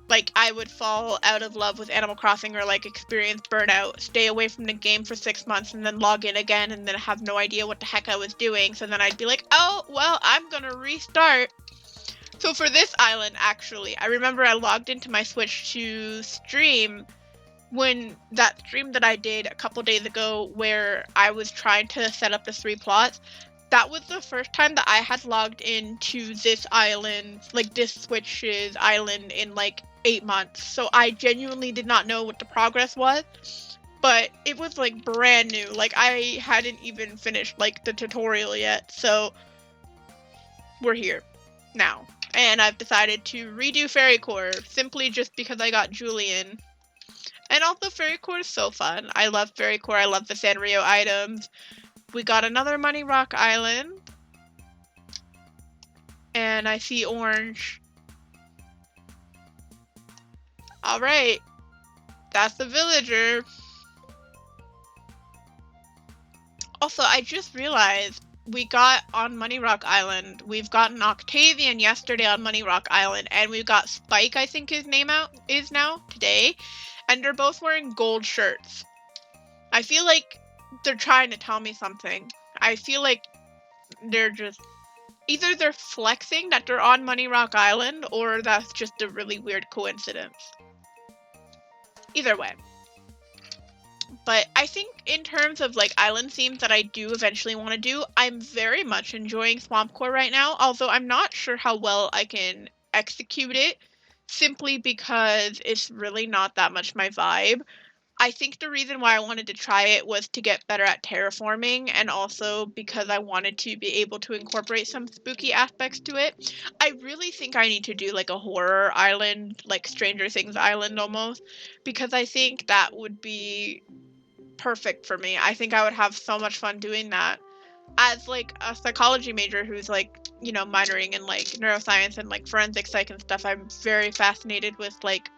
like, I would fall out of love with Animal Crossing or, like, experience burnout, stay away from the game for 6 months, and then log in again, and then have no idea what the heck I was doing. So then I'd be like, oh, well, I'm gonna restart. So for this island, actually, I remember I logged into my Switch to stream when that stream that I did a couple days ago where I was trying to set up the 3 plots. That was the first time that I had logged into this island, like this Switch's island, in like 8 months. So I genuinely did not know what the progress was, but it was like brand new. Like, I hadn't even finished like the tutorial yet. So we're here now. And I've decided to redo Fairy Core simply just because I got Julian. And also, Fairy Core is so fun. I love Fairy Core. I love the Sanrio items. We got another Money Rock Island. And I see orange. Alright. That's the villager. Also, I just realized we got on Money Rock Island. We've gotten Octavian yesterday on Money Rock Island, and we've got Spike, I think his name is now, today. And they're both wearing gold shirts. I feel like they're trying to tell me something. I feel like they're just... either they're flexing that they're on Money Rock Island, or that's just a really weird coincidence. Either way. But I think in terms of like island themes that I do eventually want to do, I'm very much enjoying Swamp Core right now, although I'm not sure how well I can execute it, simply because it's really not that much my vibe. I think the reason why I wanted to try it was to get better at terraforming, and also because I wanted to be able to incorporate some spooky aspects to it. I really think I need to do like a horror island, like Stranger Things island almost, because I think that would be perfect for me. I think I would have so much fun doing that. As like a psychology major who's like, you know, minoring in like neuroscience and like forensic psych and stuff, I'm very fascinated with like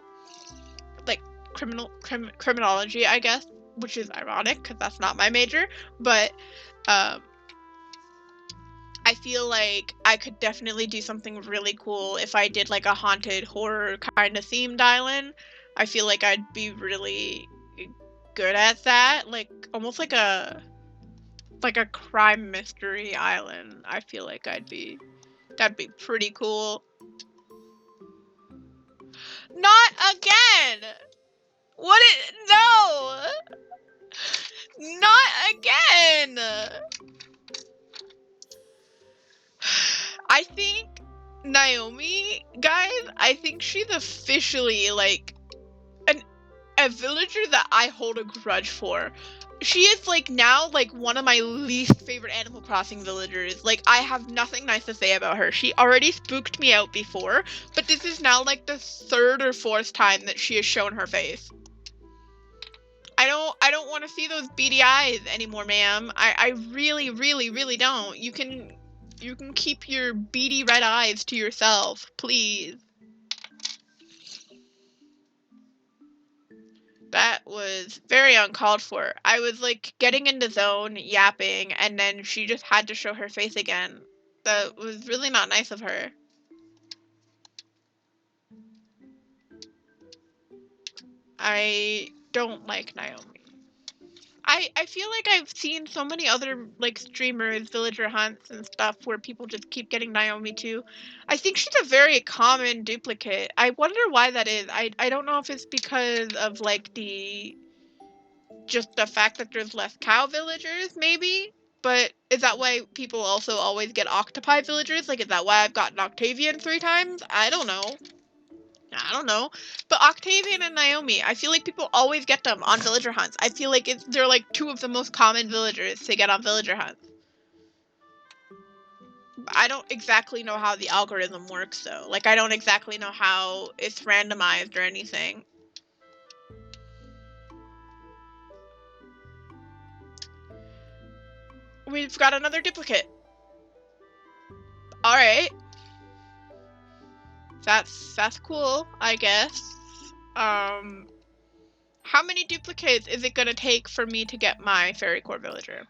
criminology, I guess, which is ironic because that's not my major, but I feel like I could definitely do something really cool if I did like a haunted horror kind of themed island. I feel like I'd be really good at that, like almost like a crime mystery island. I feel like that'd be pretty cool. Not again. No, not again. I think Naomi, guys, I think she's officially like a villager that I hold a grudge for. She is like now like one of my least favorite Animal Crossing villagers. Like, I have nothing nice to say about her. She already spooked me out before, but this is now like the 3rd or 4th time that she has shown her face. I don't want to see those beady eyes anymore, ma'am. I really, really, really don't. You can keep your beady red eyes to yourself, please. That was very uncalled for. I was like getting in the zone, yapping, and then she just had to show her face again. That was really not nice of her. I don't like Naomi. I feel like I've seen so many other like streamers, villager hunts and stuff where people just keep getting Naomi too. I think she's a very common duplicate. I wonder why that is. I don't know if it's because of like just the fact that there's less cow villagers, maybe. But is that why people also always get octopi villagers? Like, is that why I've gotten Octavian 3 times? I don't know. I don't know. But Octavian and Naomi, I feel like people always get them on villager hunts. I feel like they're like 2 of the most common villagers to get on villager hunts. I don't exactly know how the algorithm works though. Like, I don't exactly know how it's randomized or anything. We've got another duplicate. Alright. That's cool, I guess. How many duplicates is it gonna take for me to get my Fairy Core villager?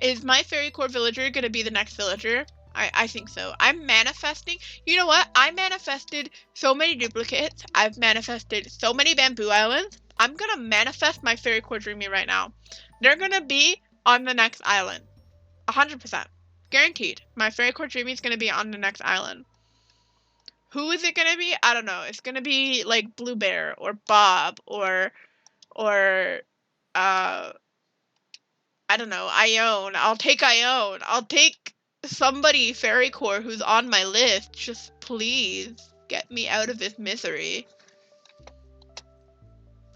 Is my Fairy Core villager gonna be the next villager? I think so. I'm manifesting. You know what? I manifested so many duplicates. I've manifested so many bamboo islands. I'm gonna manifest my Fairy Core Dreamy right now. They're gonna be on the next island. 100%. Guaranteed. My Fairy Core Dreamy is gonna be on the next island. Who is it gonna be? I don't know. It's gonna be like Blue Bear or Bob or I don't know, Ione. I'll take Ione. I'll take somebody Fairy Core who's on my list. Just please get me out of this misery.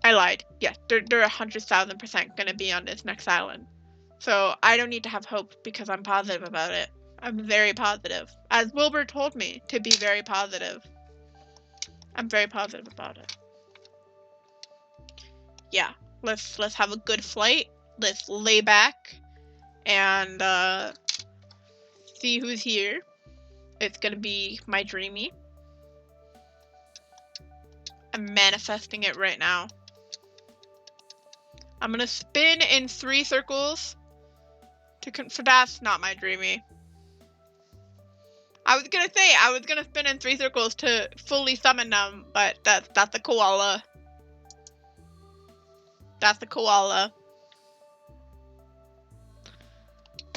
I lied. Yeah, they're 100,000% gonna be on this next island. So I don't need to have hope because I'm positive about it. I'm very positive. As Wilbur told me to be very positive. I'm very positive about it. Yeah, let's have a good flight. Let's lay back and see who's here. It's gonna be my Dreamy. I'm manifesting it right now. I'm gonna spin in 3 circles for that's not my Dreamy. I was gonna spin in 3 circles to fully summon them, but that's a koala. That's the koala.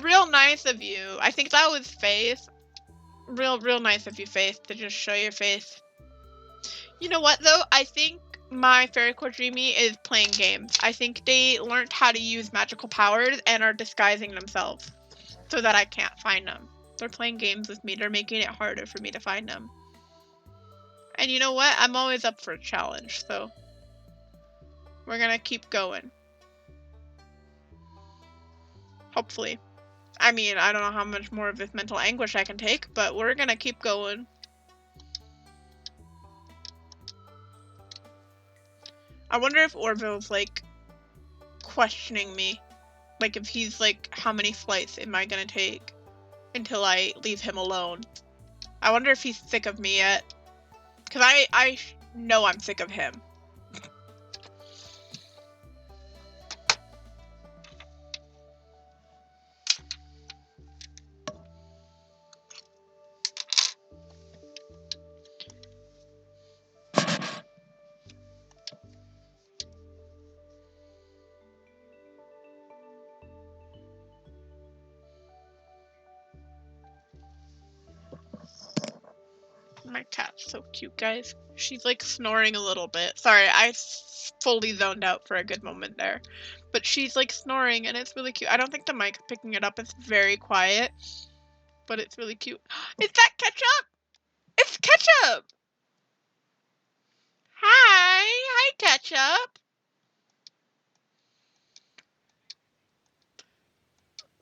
Real nice of you. I think that was Face. Real nice of you, Face, to just show your face. You know what though? I think my Fairy Core Dreamy is playing games. I think they learned how to use magical powers and are disguising themselves so that I can't find them. They're playing games with me. They're making it harder for me to find them. And you know what? I'm always up for a challenge, so we're gonna keep going. Hopefully. I mean, I don't know how much more of this mental anguish I can take, but we're gonna keep going. I wonder if Orville's, like, questioning me. Like, if he's like, how many flights am I gonna take until I leave him alone? I wonder if he's sick of me yet. Because I know I'm sick of him. My cat's so cute, guys. She's like snoring a little bit. Sorry, I fully zoned out for a good moment there. But she's like snoring and it's really cute. I don't think the mic's picking it up. It's very quiet. But it's really cute. Is that Ketchup? It's Ketchup! Hi! Hi, Ketchup!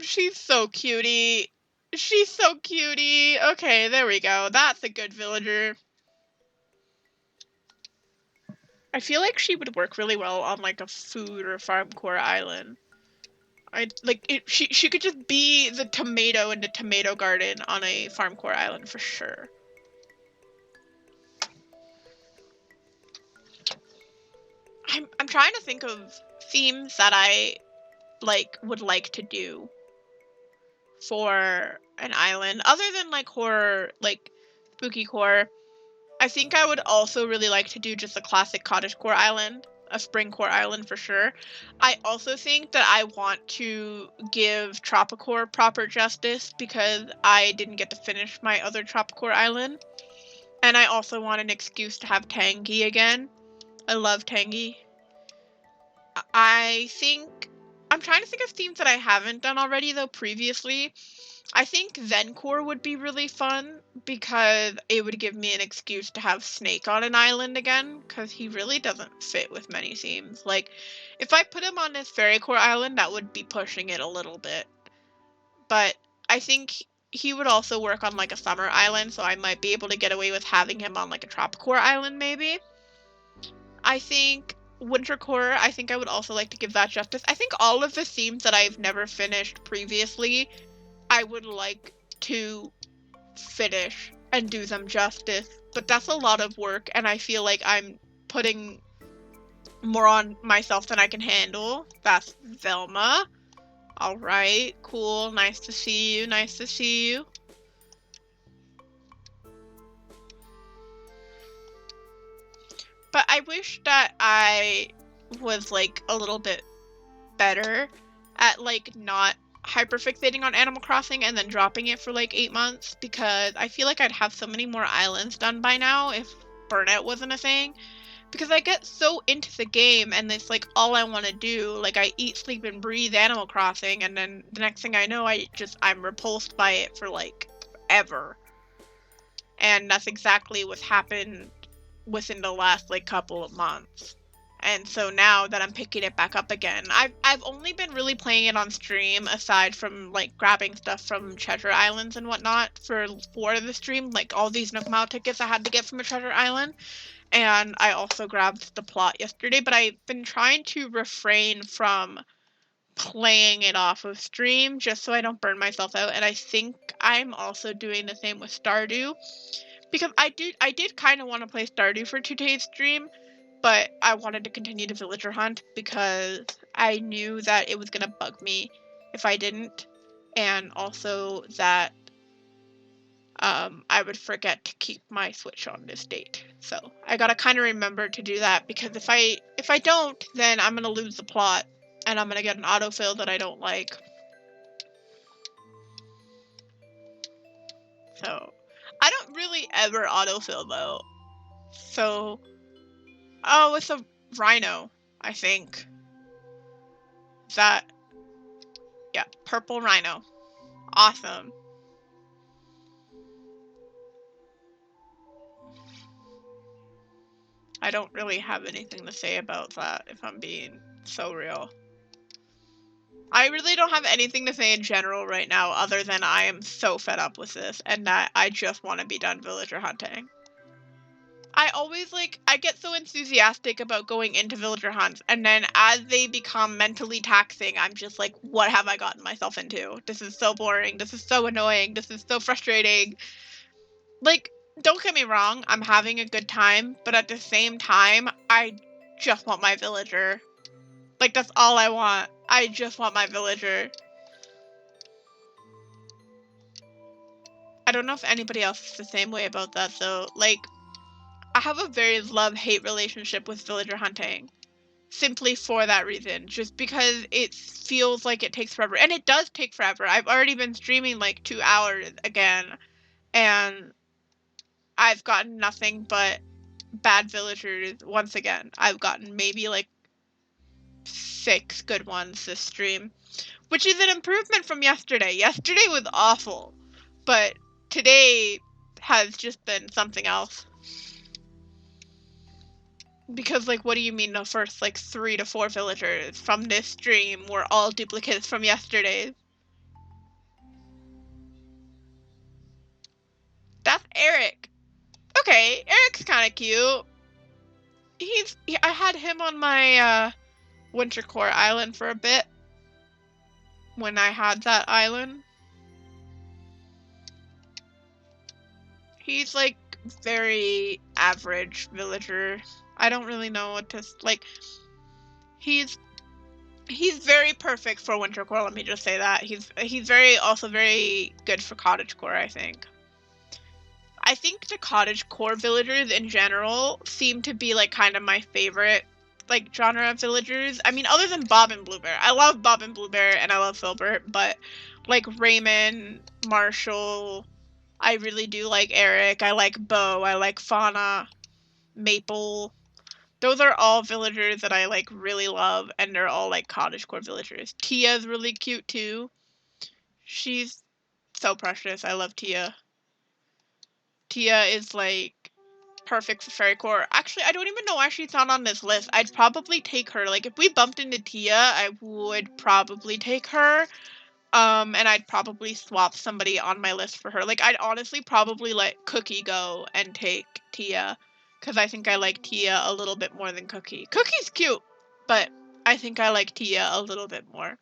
She's so cutie. She's so cutie. Okay, there we go. That's a good villager. I feel like she would work really well on like a food or farm core island. She could just be the tomato in the tomato garden on a farm core island for sure. I'm trying to think of themes that I would like to do for an island other than like horror, like spooky core. I think I would also really like to do just a classic cottagecore island. a spring core island for sure. I also think that I want to give Tropicore proper justice because I didn't get to finish my other Tropicore island. And I also want an excuse to have Tangy again. I love Tangy. I think I'm trying to think of themes that I haven't done already though previously. I think Zencore would be really fun because it would give me an excuse to have Snake on an island again because he really doesn't fit with many themes. Like, if I put him on this Fairy Core island, that would be pushing it a little bit. But I think he would also work on like a summer island, so I might be able to get away with having him on like a Tropicore island maybe. I think Winter Core, I think I would also like to give that justice. I think all of the themes that I've never finished previously, I would like to finish and do them justice, but that's a lot of work, and I feel like I'm putting more on myself than I can handle. That's Velma. Alright, cool, nice to see you, nice to see you. But I wish that I was, like, a little bit better at, like, not hyperfixating on Animal Crossing and then dropping it for like 8 months, because I feel like I'd have so many more islands done by now if burnout wasn't a thing, because I get so into the game and it's like all I want to do. Like, I eat, sleep, and breathe Animal Crossing, and then the next thing I know I'm repulsed by it for like ever. And that's exactly what's happened within the last like couple of months. And so now that I'm picking it back up again, I've only been really playing it on stream, aside from like grabbing stuff from Treasure Islands and whatnot for the stream, like all these Nook Mile tickets I had to get from a Treasure Island. And I also grabbed the plot yesterday, but I've been trying to refrain from playing it off of stream just so I don't burn myself out. And I think I'm also doing the same with Stardew, because I did kind of want to play Stardew for today's stream, but I wanted to continue to villager hunt because I knew that it was going to bug me if I didn't, and also that I would forget to keep my Switch on this date. So I gotta kind of remember to do that, because if I don't, then I'm going to lose the plot, and I'm going to get an autofill that I don't like. So I don't really ever autofill though. So, oh, it's a rhino, I think. That, yeah, purple rhino. Awesome. I don't really have anything to say about that, if I'm being so real. I really don't have anything to say in general right now, other than I am so fed up with this, and that I just want to be done villager hunting. I always, I get so enthusiastic about going into villager hunts, and then as they become mentally taxing, I'm just like, what have I gotten myself into? This is so boring, this is so annoying, this is so frustrating. Like, don't get me wrong, I'm having a good time, but at the same time, I just want my villager. Like, that's all I want. I just want my villager. I don't know if anybody else is the same way about that, though. Like, I have a very love-hate relationship with villager hunting. Simply for that reason. Just because it feels like it takes forever. And it does take forever. I've already been streaming like 2 hours again. And I've gotten nothing but bad villagers once again. I've gotten maybe like 6 good ones this stream, which is an improvement from yesterday. Yesterday was awful, but today has just been something else. Because, like, what do you mean the first, like, 3 to 4 villagers from this stream were all duplicates from yesterday's? That's Eric. Okay, Eric's kind of cute. I had him on my, Winter Core island for a bit. When I had that island. He's, like, very average villager. I don't really know what to, like, he's very perfect for Winter Core, let me just say that. He's also very good for Cottage Core, I think. I think the Cottage Core villagers in general seem to be, like, kind of my favorite like genre of villagers. I mean, other than Bob and Blue Bear. I love Bob and Blue Bear and I love Filbert, but like Raymond, Marshall, I really do like Eric. I like Bo. I like Fauna, Maple. Those are all villagers that I like really love, and they're all like cottagecore villagers. Tia's really cute too. She's so precious. I love Tia. Tia is like perfect for fairycore. Actually, I don't even know why she's not on this list. I'd probably take her. Like if we bumped into Tia, I would probably take her. And I'd probably swap somebody on my list for her. Like I'd honestly probably let Cookie go and take Tia, because I think I like Tia a little bit more than Cookie. Cookie's cute, but I think I like Tia a little bit more.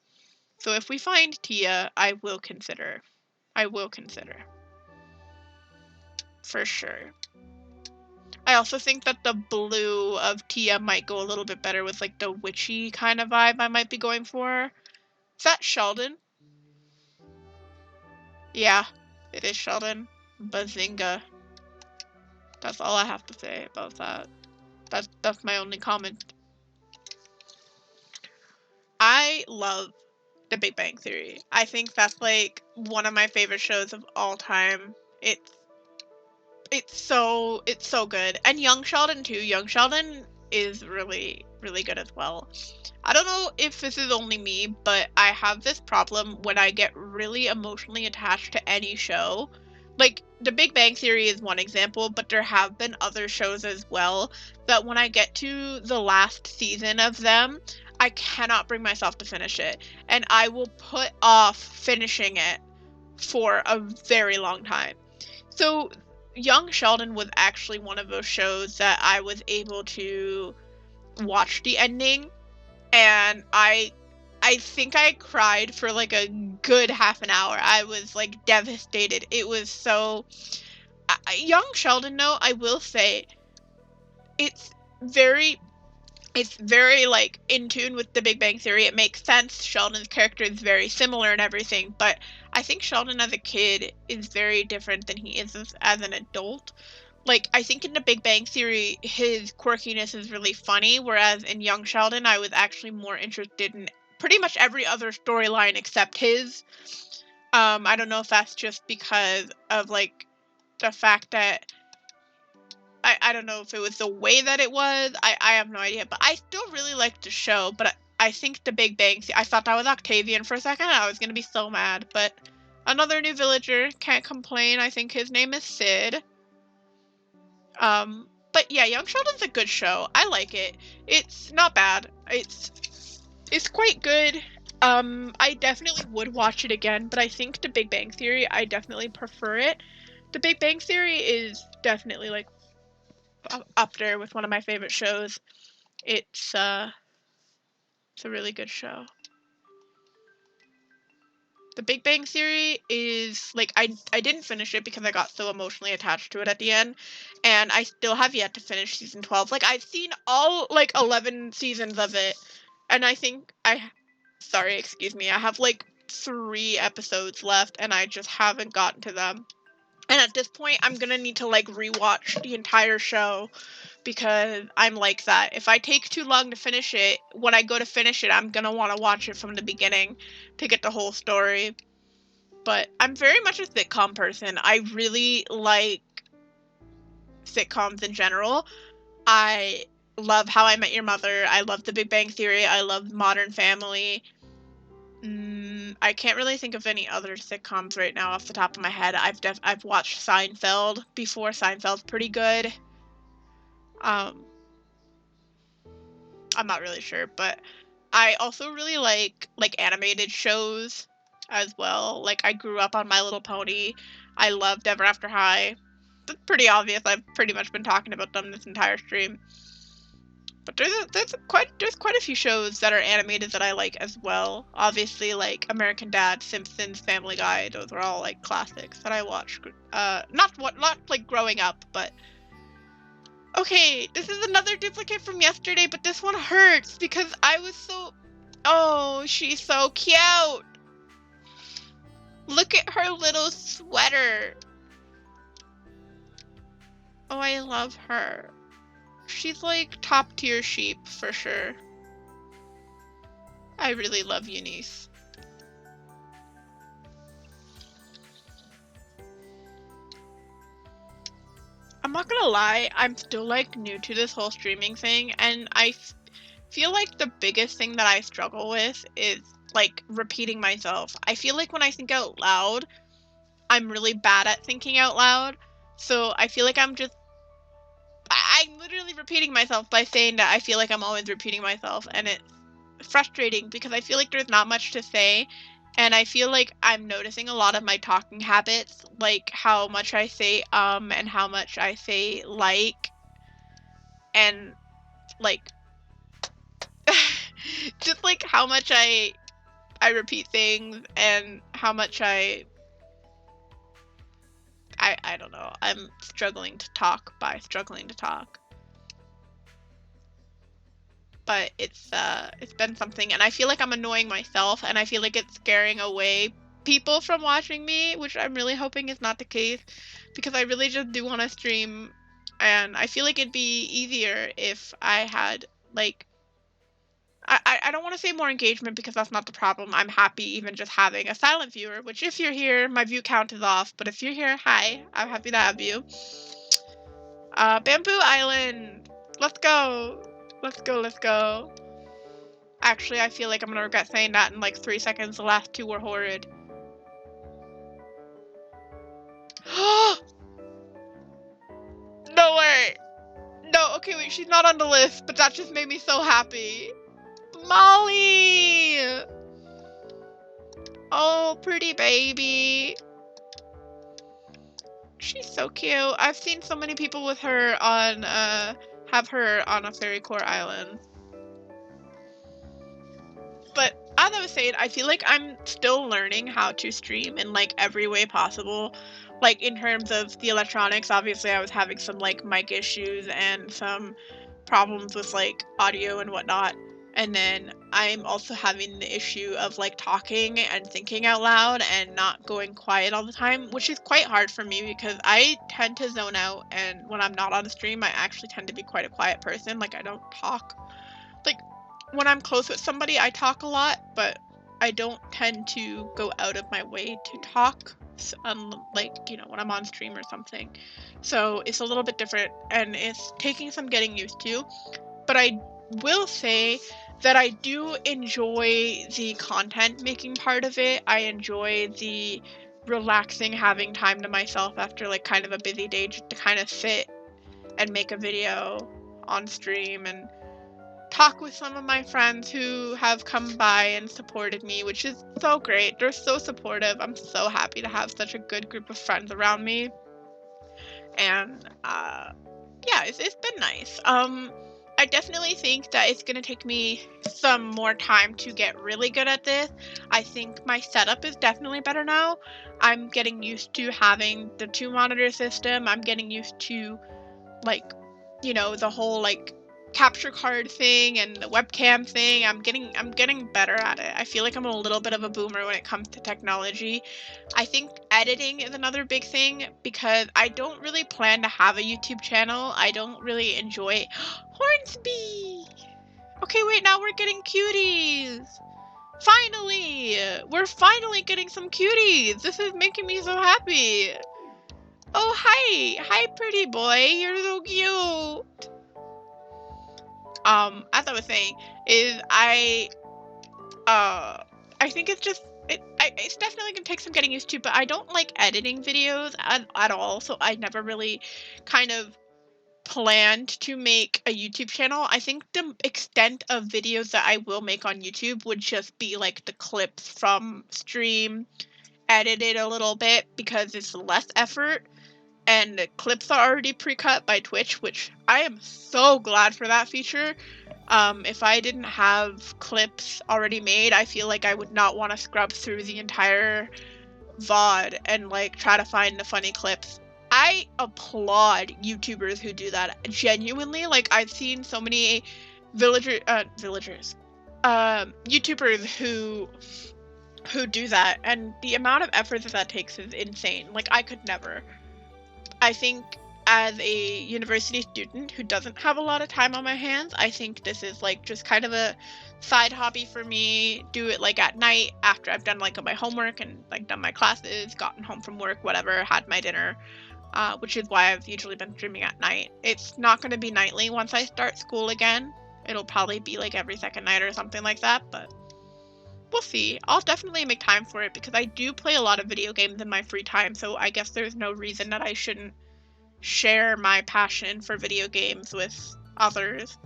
So if we find Tia, I will consider. I will consider. For sure. I also think that the blue of Tia might go a little bit better with like the witchy kind of vibe I might be going for. Is that Sheldon? Yeah, it is Sheldon. Bazinga. That's all I have to say about that. That's my only comment. I love The Big Bang Theory. I think that's like one of my favorite shows of all time. It's so good. And Young Sheldon too. Young Sheldon is really good as well. I don't know if this is only me, but I have this problem when I get really emotionally attached to any show. Like, The Big Bang Theory is one example, but there have been other shows as well that when I get to the last season of them, I cannot bring myself to finish it. And I will put off finishing it for a very long time. So, Young Sheldon was actually one of those shows that I was able to watch the ending, and I think I cried for like a good half an hour. I was like devastated. It was so Young Sheldon, though, I will say it's very like in tune with The Big Bang Theory. It makes sense. Sheldon's character is very similar and everything, but I think Sheldon as a kid is very different than he is as an adult. Like, I think in The Big Bang Theory, his quirkiness is really funny, whereas in Young Sheldon, I was actually more interested in pretty much every other storyline except his. I don't know if that's just because of, like, the fact that I don't know if it was the way that it was. I have no idea, but I still really liked the show, but I think The Big Bang Theory, I thought that was Octavian for a second. I was gonna be so mad, but another new villager, can't complain. I think his name is Sid. But yeah, Young Sheldon's a good show. I like it. It's not bad. It's quite good. I definitely would watch it again, but I think The Big Bang Theory, I definitely prefer it. The Big Bang Theory is definitely like up there with one of my favorite shows. It's a really good show. The Big Bang Theory is like I didn't finish it because I got so emotionally attached to it at the end, and I still have yet to finish season 12. Like I've seen all like 11 seasons of it, and I think sorry, excuse me, I have like 3 episodes left and I just haven't gotten to them. And at this point, I'm gonna need to like rewatch the entire show because I'm like that. If I take too long to finish it, when I go to finish it, I'm gonna want to watch it from the beginning to get the whole story. But I'm very much a sitcom person. I really like sitcoms in general. I love How I Met Your Mother. I love The Big Bang Theory. I love Modern Family. I can't really think of any other sitcoms right now off the top of my head. I've watched Seinfeld before. Seinfeld's pretty good. I'm not really sure, but I also really like animated shows as well. Like I grew up on My Little Pony. I loved Ever After High. That's pretty obvious. I've pretty much been talking about them this entire stream. But there's quite a few shows that are animated that I like as well. Obviously, like American Dad, Simpsons, Family Guy. Those are all like classics that I watched. Not like growing up, but okay. This is another duplicate from yesterday, but this one hurts because I was so. Oh, she's so cute. Look at her little sweater. Oh, I love her. She's like top tier sheep for sure. I really love Eunice. I'm not gonna lie, I'm still like new to this whole streaming thing, and I feel like the biggest thing that I struggle with is like repeating myself. I feel like when I think out loud, I'm really bad at thinking out loud. So I feel like I'm literally repeating myself by saying that I feel like I'm always repeating myself, and it's frustrating because I feel like there's not much to say, and I feel like I'm noticing a lot of my talking habits, like how much I say and how much I say like, and like just like how much I repeat things and how much I don't know. I'm struggling to talk by struggling to talk. But it's been something, and I feel like I'm annoying myself, and I feel like it's scaring away people from watching me, which I'm really hoping is not the case, because I really just do want to stream, and I feel like it'd be easier if I had like I don't want to say more engagement because that's not the problem. I'm happy even just having a silent viewer, which if you're here, my view count is off, but if you're here, hi, I'm happy to have you. Bamboo Island, let's go. Let's go, let's go. Actually, I feel like I'm gonna regret saying that in like 3 seconds. The last two were horrid. No way! No, okay, wait, she's not on the list, but that just made me so happy. Molly! Oh, pretty baby. She's so cute. I've seen so many people with her on, have her on a fairy core island. But as I was saying, I feel like I'm still learning how to stream in like every way possible. Like in terms of the electronics, obviously I was having some like mic issues and some problems with like audio and whatnot. And then I'm also having the issue of like talking and thinking out loud and not going quiet all the time, which is quite hard for me because I tend to zone out, and when I'm not on the stream, I actually tend to be quite a quiet person. Like I don't talk. Like when I'm close with somebody, I talk a lot, but I don't tend to go out of my way to talk, like, you know, when I'm on stream or something. So it's a little bit different, and it's taking some getting used to. But I will say that I do enjoy the content making part of it. I enjoy the relaxing, having time to myself after like kind of a busy day, just to kind of sit and make a video on stream and talk with some of my friends who have come by and supported me, which is so great. They're so supportive. I'm so happy to have such a good group of friends around me. And yeah, it's been nice. I definitely think that it's gonna take me some more time to get really good at this. I think my setup is definitely better now. I'm getting used to having the 2 monitor system. I'm getting used to like, you know, the whole like capture card thing and the webcam thing. I'm getting better at it. I feel like I'm a little bit of a boomer when it comes to technology. I think editing is another big thing because I don't really plan to have a YouTube channel. I don't really enjoy Hornsby. Okay, wait, now we're getting cuties. Finally! We're finally getting some cuties. This is making me so happy. Oh, hi! Hi, pretty boy. You're so cute. As I was saying, I think it's just, it's definitely gonna take some getting used to, but I don't like editing videos at all, so I never really kind of planned to make a YouTube channel. I think the extent of videos that I will make on YouTube would just be like the clips from stream, edited a little bit because it's less effort. And the clips are already pre-cut by Twitch, which I am so glad for that feature. If I didn't have clips already made, I feel like I would not want to scrub through the entire VOD and like try to find the funny clips. I applaud YouTubers who do that. Genuinely, like I've seen so many YouTubers who do that, and the amount of effort that takes is insane. Like I could never. I think as a university student who doesn't have a lot of time on my hands, I think this is like just kind of a side hobby for me. Do it like at night after I've done like my homework and like done my classes, gotten home from work, whatever, had my dinner, which is why I've usually been streaming at night. It's not going to be nightly once I start school again. It'll probably be like every second night or something like that, but we'll see. I'll definitely make time for it because I do play a lot of video games in my free time, so I guess there's no reason that I shouldn't share my passion for video games with others,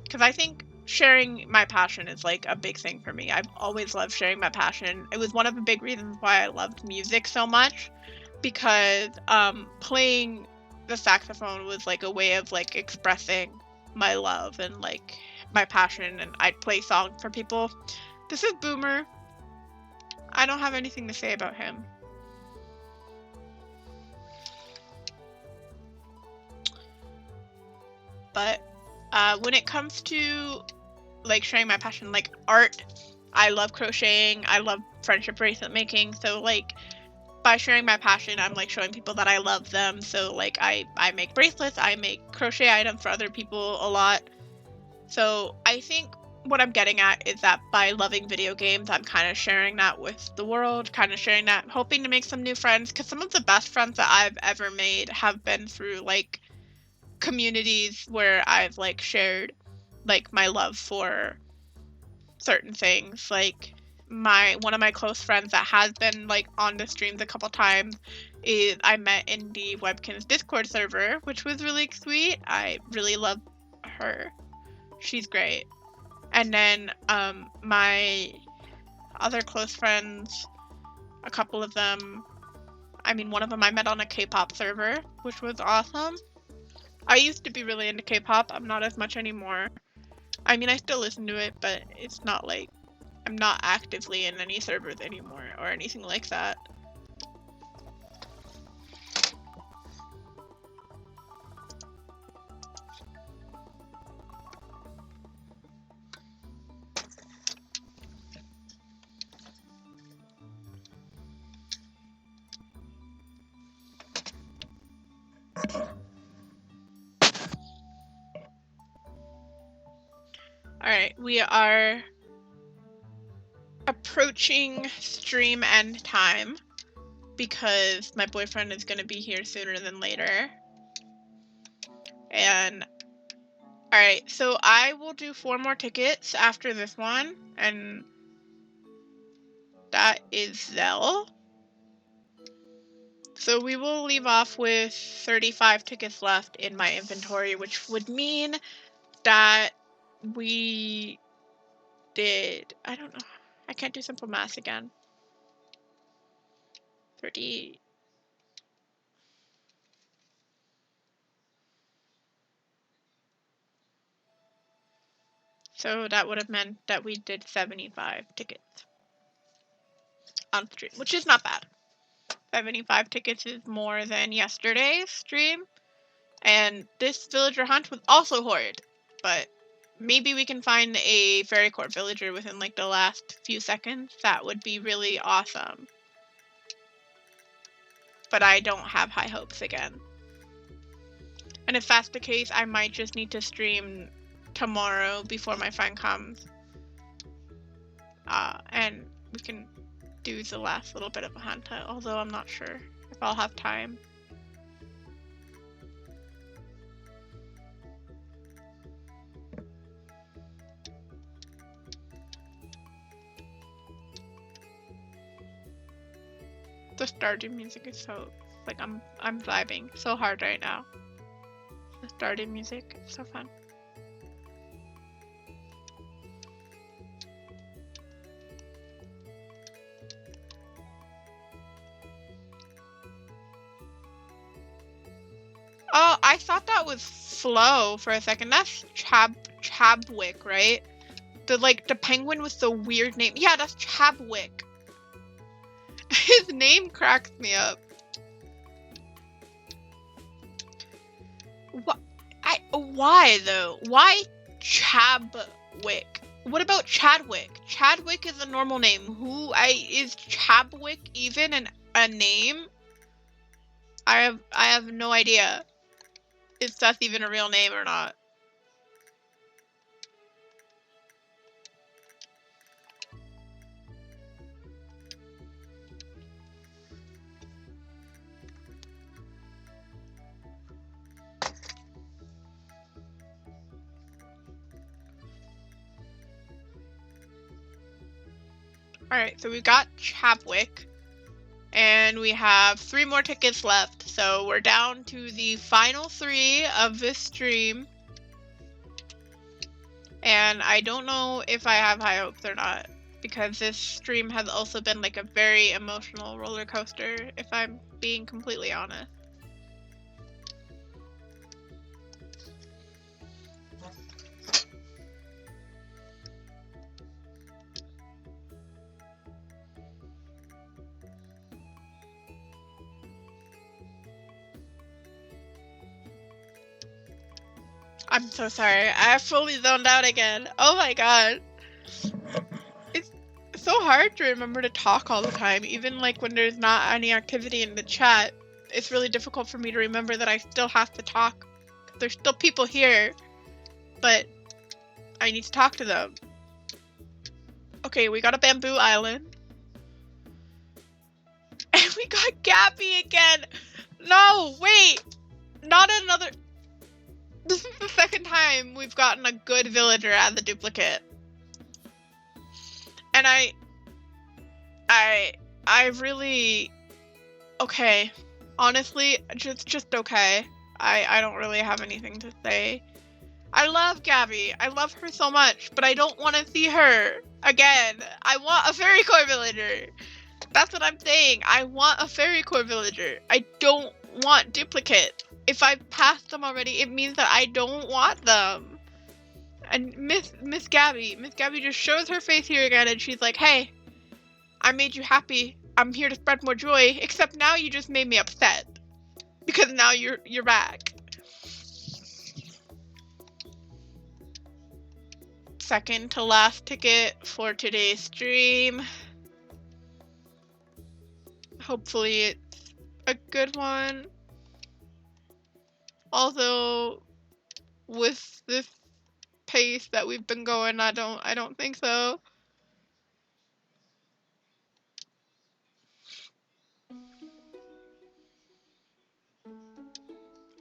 because I think sharing my passion is like a big thing for me. I've always loved sharing my passion. It was one of the big reasons why I loved music so much, because playing the saxophone was like a way of like expressing my love and like my passion, and I'd play songs for people. This is Boomer. I don't have anything to say about him. But when it comes to like sharing my passion, like art, I love crocheting, I love friendship bracelet making, so like by sharing my passion, I'm like showing people that I love them. So like I make bracelets, I make crochet items for other people a lot. So I think what I'm getting at is that by loving video games, I'm kind of sharing that with the world, kind of sharing that, hoping to make some new friends, because some of the best friends that I've ever made have been through like communities where I've like shared like my love for certain things. Like one of my close friends that has been like on the streams a couple times is I met in the Webkins Discord server, which was really sweet. I really love her. She's great. And then my other close friends, a couple of them, I mean, one of them I met on a K-pop server, which was awesome. I used to be really into K-pop. I'm not as much anymore. I mean, I still listen to it, but it's not like I'm not actively in any servers anymore or anything like that. Alright, we are approaching stream end time because my boyfriend is going to be here sooner than later. And alright, so I will do 4 more tickets after this one, and that is Zell. So we will leave off with 35 tickets left in my inventory, which would mean that we did, I don't know, I can't do simple math again. 30. So that would have meant that we did 75 tickets on stream, which is not bad. 75 tickets is more than yesterday's stream. And this villager hunt was also horrid, but maybe we can find a fairy court villager within like the last few seconds. That would be really awesome. But I don't have high hopes again. And if that's the case, I might just need to stream tomorrow before my friend comes. And we can do the last little bit of a hunt, although I'm not sure if I'll have time. The Stardew music is so, like, I'm vibing so hard right now. The Stardew music is so fun. Oh, I thought that was Flo for a second. That's Chabwick, right? The penguin with the weird name. Yeah, that's Chabwick. His name cracks me up. Why though? Why Chabwick? What about Chadwick? Chadwick is a normal name. Is Chabwick even a name? I have no idea. Is Seth even a real name or not? Alright, so we got Chapwick. And we have 3 more tickets left. So we're down to the final 3 of this stream. And I don't know if I have high hopes or not, because this stream has also been like a very emotional roller coaster, if I'm being completely honest. I'm so sorry. I fully zoned out again. Oh my god. It's so hard to remember to talk all the time, even like when there's not any activity in the chat. It's really difficult for me to remember that I still have to talk. There's still people here, but I need to talk to them. Okay, we got a bamboo island. And we got Gabby again! No, wait! Not another... This is the second time we've gotten a good villager as a duplicate. And I really... Okay. Honestly, just okay. I don't really have anything to say. I love Gabby. I love her so much, but I don't want to see her again. I want a fairy core villager. That's what I'm saying. I want a fairy core villager. I don't want duplicate. If I passed them already, it means that I don't want them. And Miss Gabby just shows her face here again, and she's like, "Hey, I made you happy. I'm here to spread more joy. Except now you just made me upset because now you're back." Second to last ticket for today's stream. Hopefully it's a good one. Although with this pace that we've been going, I don't think so.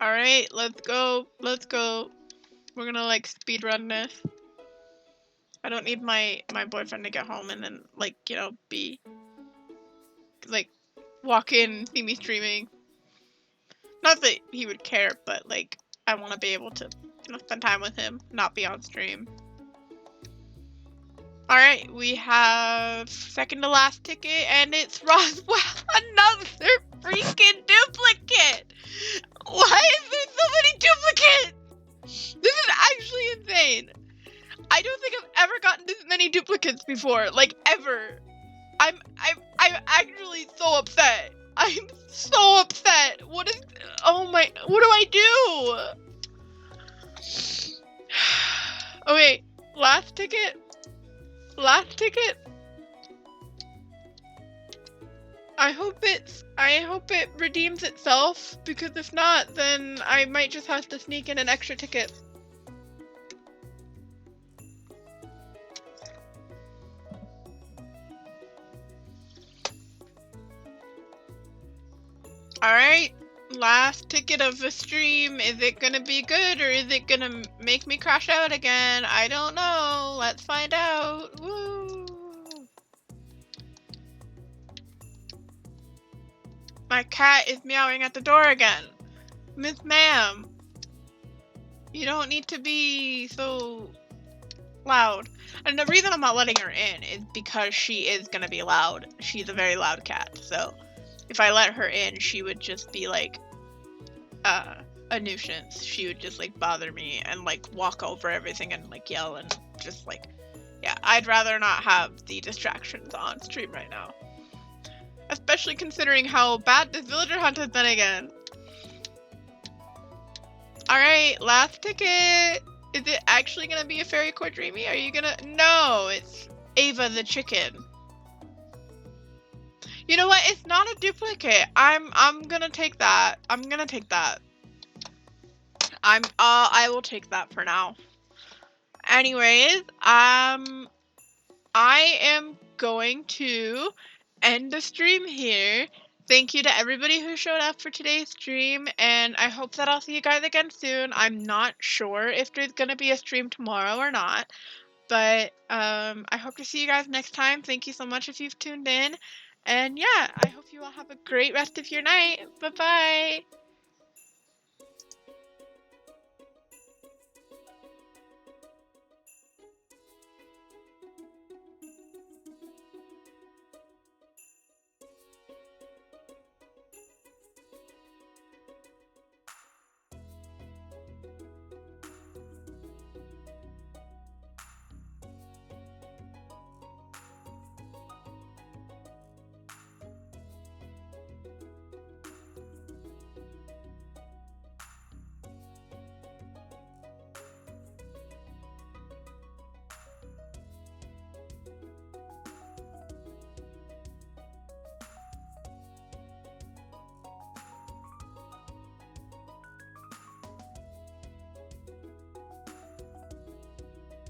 All right, let's go. Let's go. We're gonna like speed run this. I don't need my boyfriend to get home and then like, you know, be like walk in, see me streaming. Not that he would care, but like I want to be able to, you know, spend time with him, not be on stream. All right, we have second to last ticket, and it's Roswell. Another freaking duplicate. Why is there so many duplicates? This is actually insane. I don't think I've ever gotten this many duplicates before, like ever. I'm actually so upset. I'm so upset. What is? Oh my! What do I do? Oh wait, last ticket. Last ticket. I hope it redeems itself, because if not, then I might just have to sneak in an extra ticket. Alright, last ticket of the stream. Is it gonna be good, or is it gonna make me crash out again? I don't know. Let's find out. Woo! My cat is meowing at the door again. Miss Ma'am, you don't need to be so loud. And the reason I'm not letting her in is because she is gonna be loud. She's a very loud cat, so if I let her in, she would just be like a nuisance. She would just like bother me and like walk over everything and like yell and just like, yeah, I'd rather not have the distractions on stream right now. Especially considering how bad this villager hunt has been again. Alright, last ticket. Is it actually gonna be a fairy core dreamy? Are you gonna? No, it's Ava the chicken. You know what? It's not a duplicate. I'm gonna take that. I'm gonna take that. I will take that for now. Anyways, I am going to end the stream here. Thank you to everybody who showed up for today's stream, and I hope that I'll see you guys again soon. I'm not sure if there's gonna be a stream tomorrow or not, but I hope to see you guys next time. Thank you so much if you've tuned in, and yeah, I hope you all have a great rest of your night. Bye bye.